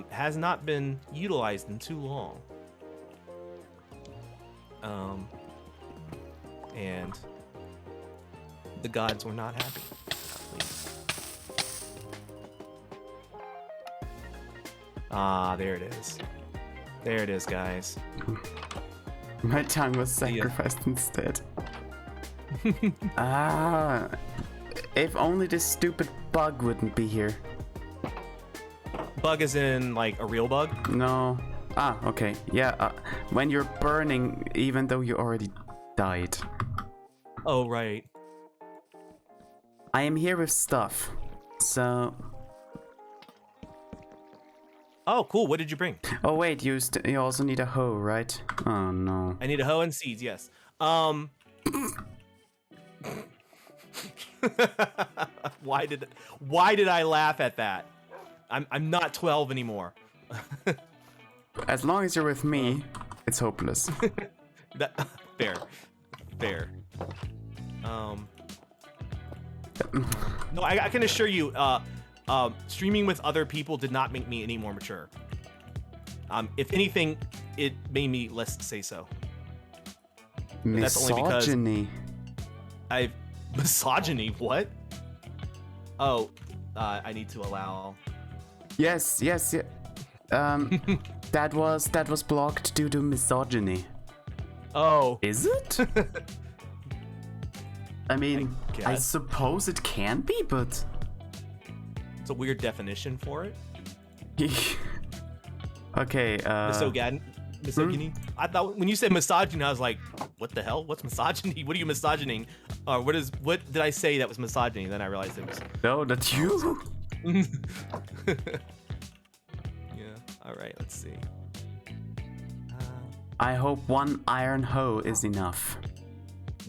has not been utilized in too long. And the gods were not happy. Ah, there it is. There it is, guys. My tongue was See ya. sacrificed instead. Ah, if only this stupid bug wouldn't be here. Bug is in like a real bug? No. Ah, okay. Yeah, when you're burning, even though you already died. Oh, right. I am here with stuff, so... Oh, cool. What did you bring? Oh wait, you also need a hoe, right? Oh no. I need a hoe and seeds, yes. Why did I laugh at that? I'm not 12 anymore. As long as you're with me, it's hopeless. That fair. No, I can assure you, streaming with other people did not make me any more mature. If anything, it made me less say so. That's only because Misogyny. Misogyny? What? Oh, I need to allow. Yes. That was blocked due to misogyny. Oh. Is it? I mean, I guess. suppose it can be, but It's a weird definition for it. okay. Misogyny. I thought when you said misogyny, I was like, what the hell? What's misogyny? What are you misogyning? Or what did I say that was misogyny? Then I realized it was. No, that's you. Yeah. All right. Let's see. I hope one iron hoe is enough.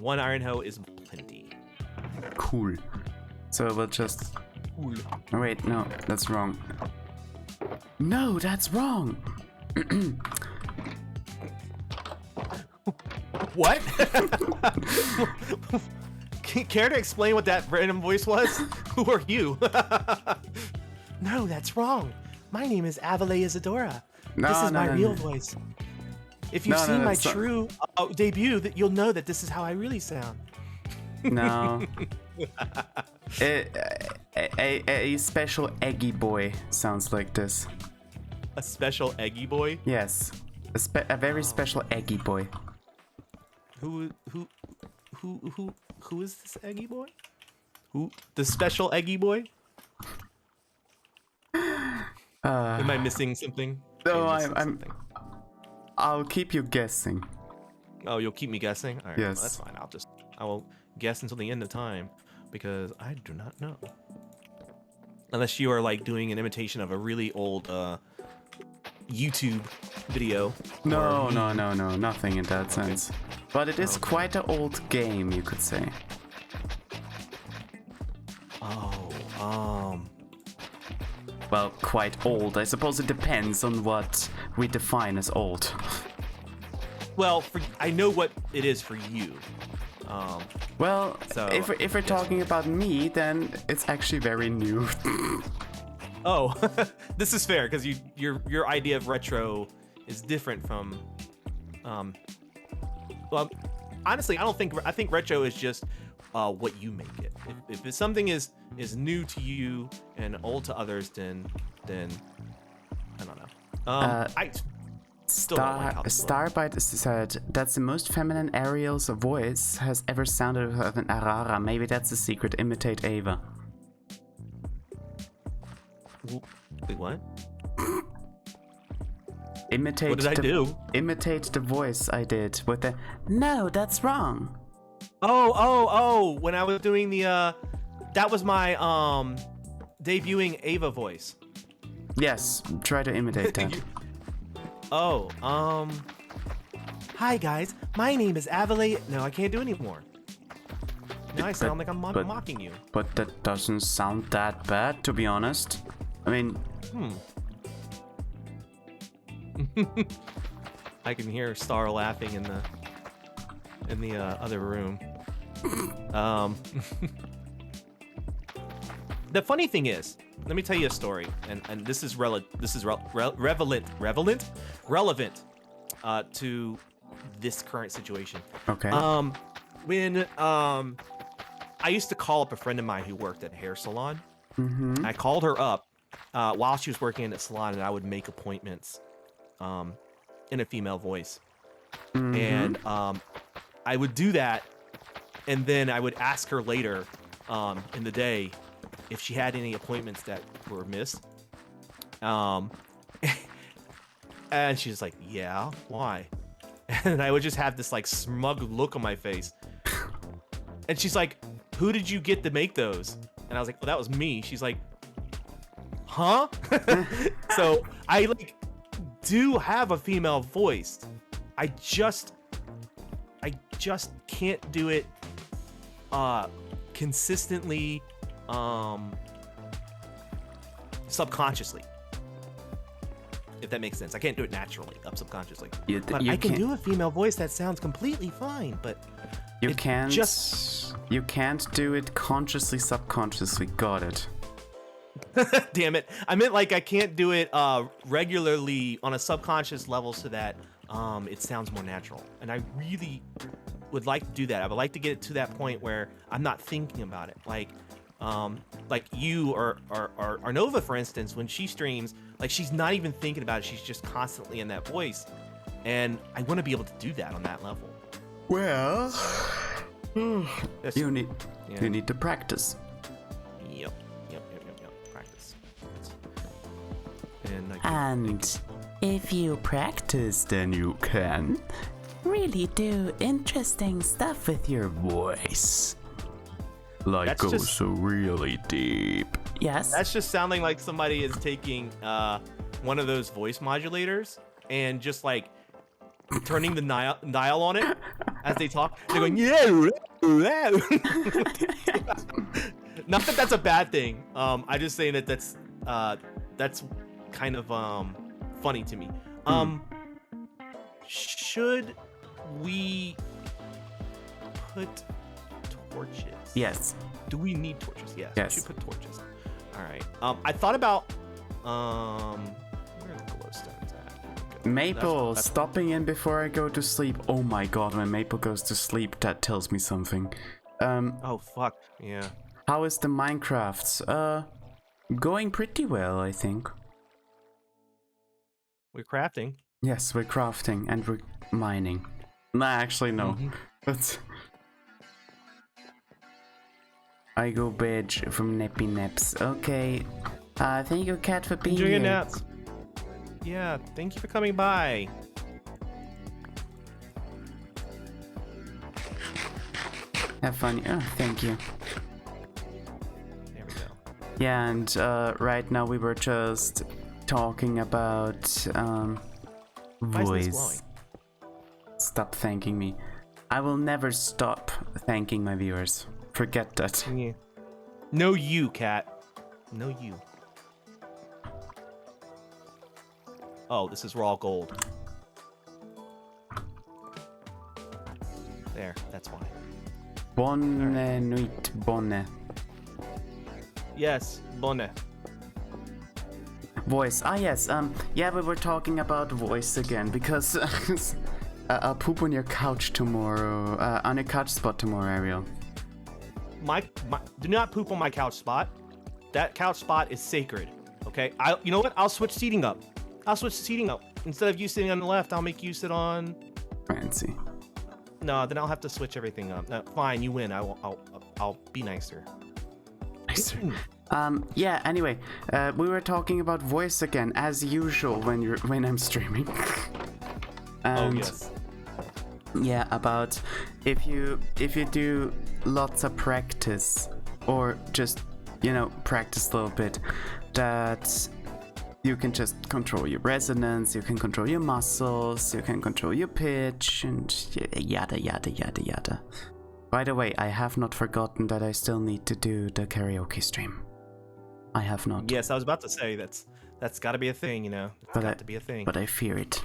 One iron hoe is plenty. Cool. So we'll just. Cool. Oh, wait, no, that's wrong. No, that's wrong. What? Care to explain what that random voice was? Who are you? No, that's wrong. My name is Avale Isadora. No, This is no, my no, real no. voice. If you've No, no, seen no, my it's not- true debut, that you'll know that this is how I really sound. No. A special eggy boy sounds like this. A special eggy boy. Yes. A very special eggy boy. Who is this eggy boy? Who? The special eggy boy? Am I missing something? No, Am I missing I'm. something? I'll keep you guessing. Oh, you'll keep me guessing? All right, Yes. well, that's fine. I will guess until the end of time because I do not know. Unless you are like doing an imitation of a really old YouTube video. No, or- no, nothing in that sense. But it is Okay. quite an old game, you could say. Oh, Well, quite old. I suppose it depends on what we define as old. well, I know what it is for you. Well, So, if we're yes. talking about me, then it's actually very new. Oh, this is fair because your idea of retro is different from. Well, honestly, I think retro is just what you make it. If something is new to you and old to others, then I don't know. I still don't like how this looks. Starbite said that's the most feminine Ariel's voice has ever sounded of an Arara. Maybe that's the secret. Imitate Ava. Wait, what? Imitate. What did I do? Imitate the voice I did with the. No, that's wrong. Oh! When I was doing the that was my debuting Ava voice. Yes, try to imitate that. Oh, hi guys, my name is Ariel. No, I can't do anymore. Now I sound like I'm mocking you. But that doesn't sound that bad, to be honest. I mean... I can hear Star laughing in the other room. The funny thing is, let me tell you a story, and this is relevant to this current situation. Okay. When I used to call up a friend of mine who worked at a hair salon. I called her up while she was working in the salon, and I would make appointments in a female voice. And I would do that, and then I would ask her later in the day if she had any appointments that were missed. And she's like, yeah, why? And I would just have this like smug look on my face. And she's like, who did you get to make those? And I was like, well, that was me. She's like, huh? So I like do have a female voice. I just can't do it consistently, subconsciously. If that makes sense. I can't do it naturally, subconsciously. But I can do a female voice that sounds completely fine, but you can't do it consciously, subconsciously. Got it. Damn it. I meant like I can't do it regularly on a subconscious level so that it sounds more natural. And I really would like to do that. I would like to get it to that point where I'm not thinking about it. Like you or Nova, for instance, when she streams, like she's not even thinking about it. She's just constantly in that voice. And I want to be able to do that on that level. Well, you need to practice. Yep. Practice. And if you practice, then you can really do interesting stuff with your voice. Like That's go just- so really deep. Yes. That's just sounding like somebody is taking one of those voice modulators and just like turning the dial on it as they talk. They're going, yeah. Not that that's a bad thing. I just saying that that's kind of funny to me. Should we put torches? Yes. Do we need torches? Yes. Yes. We should put torches. All right. I thought about where are the glowstones at? Maple, stopping in before I go to sleep. Oh my god, when Maple goes to sleep, that tells me something. Oh fuck. Yeah. How is the Minecrafts? Going pretty well, I think. We're crafting. Yes, we're crafting and we're mining. Nah, actually no. That's... I go badge from Nappy Naps. Okay. Thank you, Cat, for being Enjoy here. your naps. Yeah, thank you for coming by. Have fun. Oh, thank you. There we go. Yeah, and right now we were just talking about Why is this voice. glowing? Stop thanking me. I will never stop thanking my viewers. Forget that. Yeah. No you, Cat. No you. Oh, this is raw gold. There, that's why. Bonne nuit, bonne. Yes, bonne. Voice. Ah, yes. Yeah, we were talking about voice again because I'll poop on your couch tomorrow. On a couch spot tomorrow, Ariel. My do not poop on my couch spot. That couch spot is sacred. Okay. You know what? I'll switch seating up. Instead of you sitting on the left, I'll make you sit on. Fancy. No, then I'll have to switch everything up. No, fine, you win. I'll be nicer. Nicer. Yeah, anyway, we were talking about voice again, as usual when I'm streaming. Oh yes. Yeah, about if you do lots of practice or just, practice a little bit, that you can just control your resonance, you can control your muscles, you can control your pitch, and yada yada yada yada. By the way, I have not forgotten that I still need to do the karaoke stream. I have not. Yes, I was about to say that's got to be a thing, you know. It's got to be a thing. But I fear it.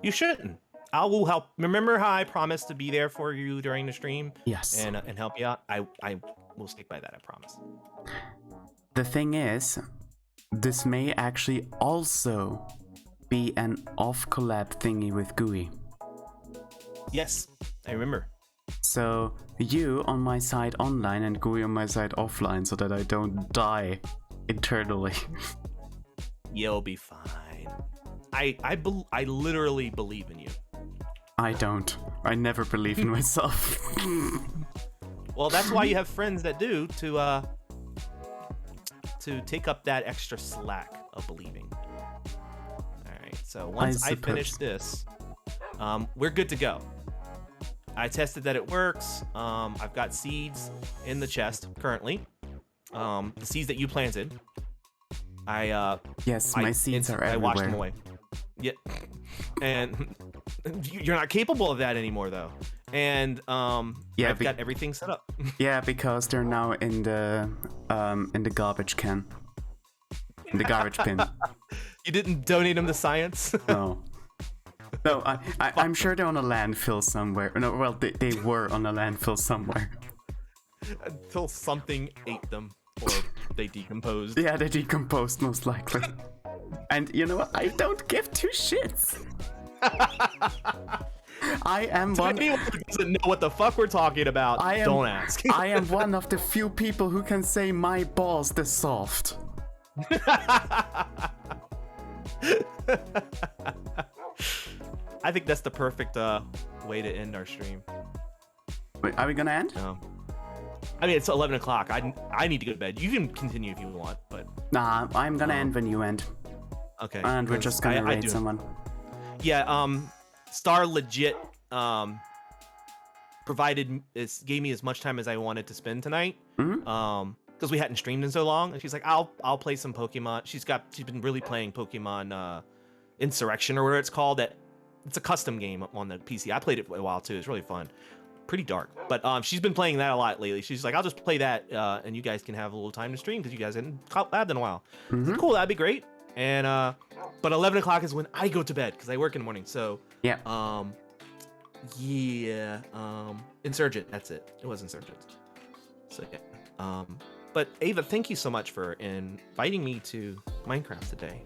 You shouldn't. I will help. Remember how I promised to be there for you during the stream? Yes. And help you out? I will stick by that, I promise. The thing is, this may actually also be an off-collab thingy with GUI. Yes, I remember. So, you on my side online and GUI on my side offline so that I don't die internally. You'll be fine. I literally believe in you. I don't. I never believe in myself. Well, that's why you have friends that do, to take up that extra slack of believing. Alright, so once I finish this, we're good to go. I tested that it works. I've got seeds in the chest currently. The seeds that you planted. Yes, my seeds are everywhere. I washed them away. Yeah, and you're not capable of that anymore, though. And yeah, I've got everything set up. Yeah, because they're now in the garbage can, in the garbage bin. You didn't donate them to science? No. No, I'm sure they're on a landfill somewhere. No, well, they were on a landfill somewhere. Until something ate them, or they decomposed. Yeah, they decomposed most likely. And you know what? I don't give two shits. I am one. Anyone who doesn't know what the fuck we're talking about, don't ask. I am one of the few people who can say my balls this soft. I think that's the perfect way to end our stream. Wait, are we gonna end? No. I mean, it's 11 o'clock. I need to go to bed. You can continue if you want, but... Nah, I'm gonna end when you end. Okay. And we're just gonna raid someone. Yeah, Star legit gave me as much time as I wanted to spend tonight. Mm-hmm. Because we hadn't streamed in so long, and she's like, I'll play some Pokemon. She's been really playing Pokemon Insurrection or whatever it's called. It's a custom game on the PC. I played it for a while too. It's really fun. Pretty dark, but she's been playing that a lot lately. She's like, I'll just play that, and you guys can have a little time to stream because you guys hadn't collabed in a while. Mm-hmm. Cool, that'd be great. And but 11 o'clock is when I go to bed because I work in the morning. So yeah, Insurgent. That's it. It was Insurgent. So yeah. But Ava, thank you so much for inviting me to Minecraft today.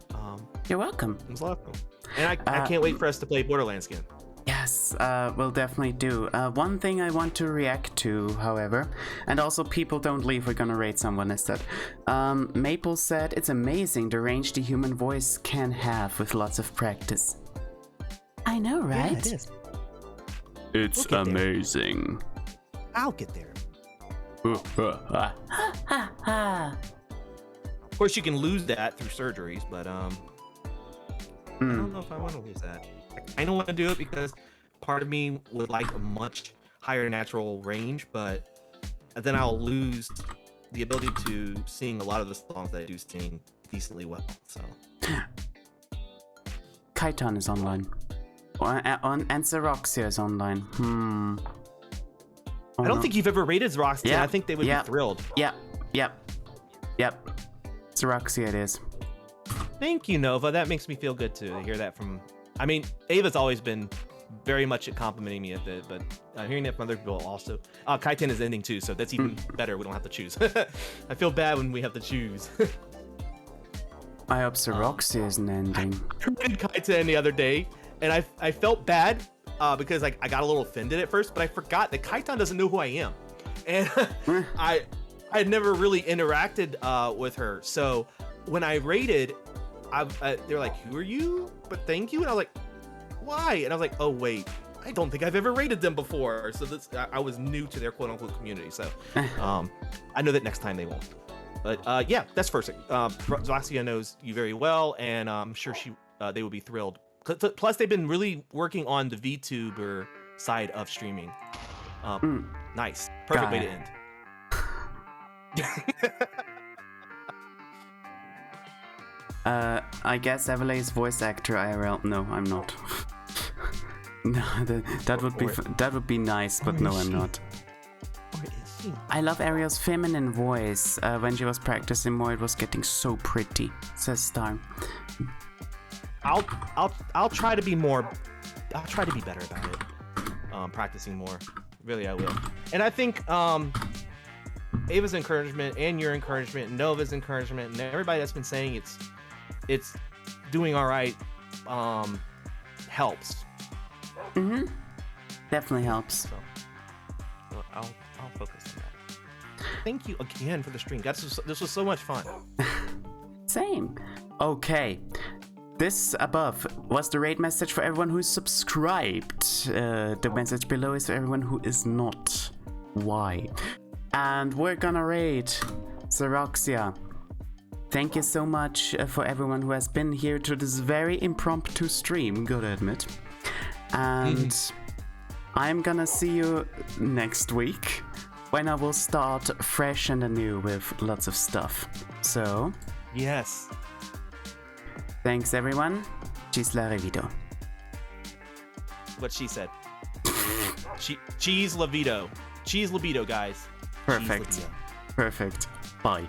You're welcome. It was welcome. And I can't wait for us to play Borderlands again. Yes, we'll definitely do. One thing I want to react to, however, and also people don't leave, we're gonna raid someone instead. Maple said it's amazing the range the human voice can have with lots of practice. I know, right? Yeah, it is. It's amazing. I'll get there. Of course, you can lose that through surgeries, but I don't know if I want to lose that. I don't want to do it because part of me would like a much higher natural range, but then I'll lose the ability to sing a lot of the songs that I do sing decently well. So Kaitan is online. And Xeroxia is online. I don't think you've ever rated Xeroxia. Yeah. I think they would be thrilled. Yep. Xeroxia it is. Thank you, Nova. That makes me feel good to hear that from... I mean, Ava's always been very much complimenting me a bit, but hearing that from other people also... Kaitan is ending too, so that's even better. We don't have to choose. I feel bad when we have to choose. I hope Xeroxia isn't ending. I read Kaitan the other day, and I felt bad because I got a little offended at first, but I forgot that Kaitan doesn't know who I am. And I had never really interacted with her. So when I rated... they were like, who are you? But thank you. And I was like, why? And I was like, oh, wait, I don't think I've ever rated them before. So I was new to their quote unquote community. So I know that next time they won't. But yeah, that's first. Xeroxia knows you very well. And I'm sure they would be thrilled. Plus, they've been really working on the VTuber side of streaming. Nice. Perfect way to end. I guess Everlay's voice actor IRL. No, I'm not. No, that would be nice, but no, I'm not. Or is she? I love Ariel's feminine voice. When she was practicing more, it was getting so pretty. Says Star. I'll try to be more. I'll try to be better about it. Practicing more. Really, I will. And I think Ava's encouragement and your encouragement, and Nova's encouragement, and everybody that's been saying it's doing all right helps. Mm-hmm. Definitely helps. So I'll focus on that. Thank you again for the stream. This was so much fun. Same. Okay. This above was the raid message for everyone who's subscribed. The message below is for everyone who is not. Why? And we're gonna raid Xeroxia. Thank you so much for everyone who has been here to this very impromptu stream, gotta admit. And I'm gonna see you next week when I will start fresh and anew with lots of stuff. So, Yes. thanks everyone. Cheese la revido. What she said. Cheese libido. Cheese libido, guys. Cheese Perfect. libido. Perfect. Bye.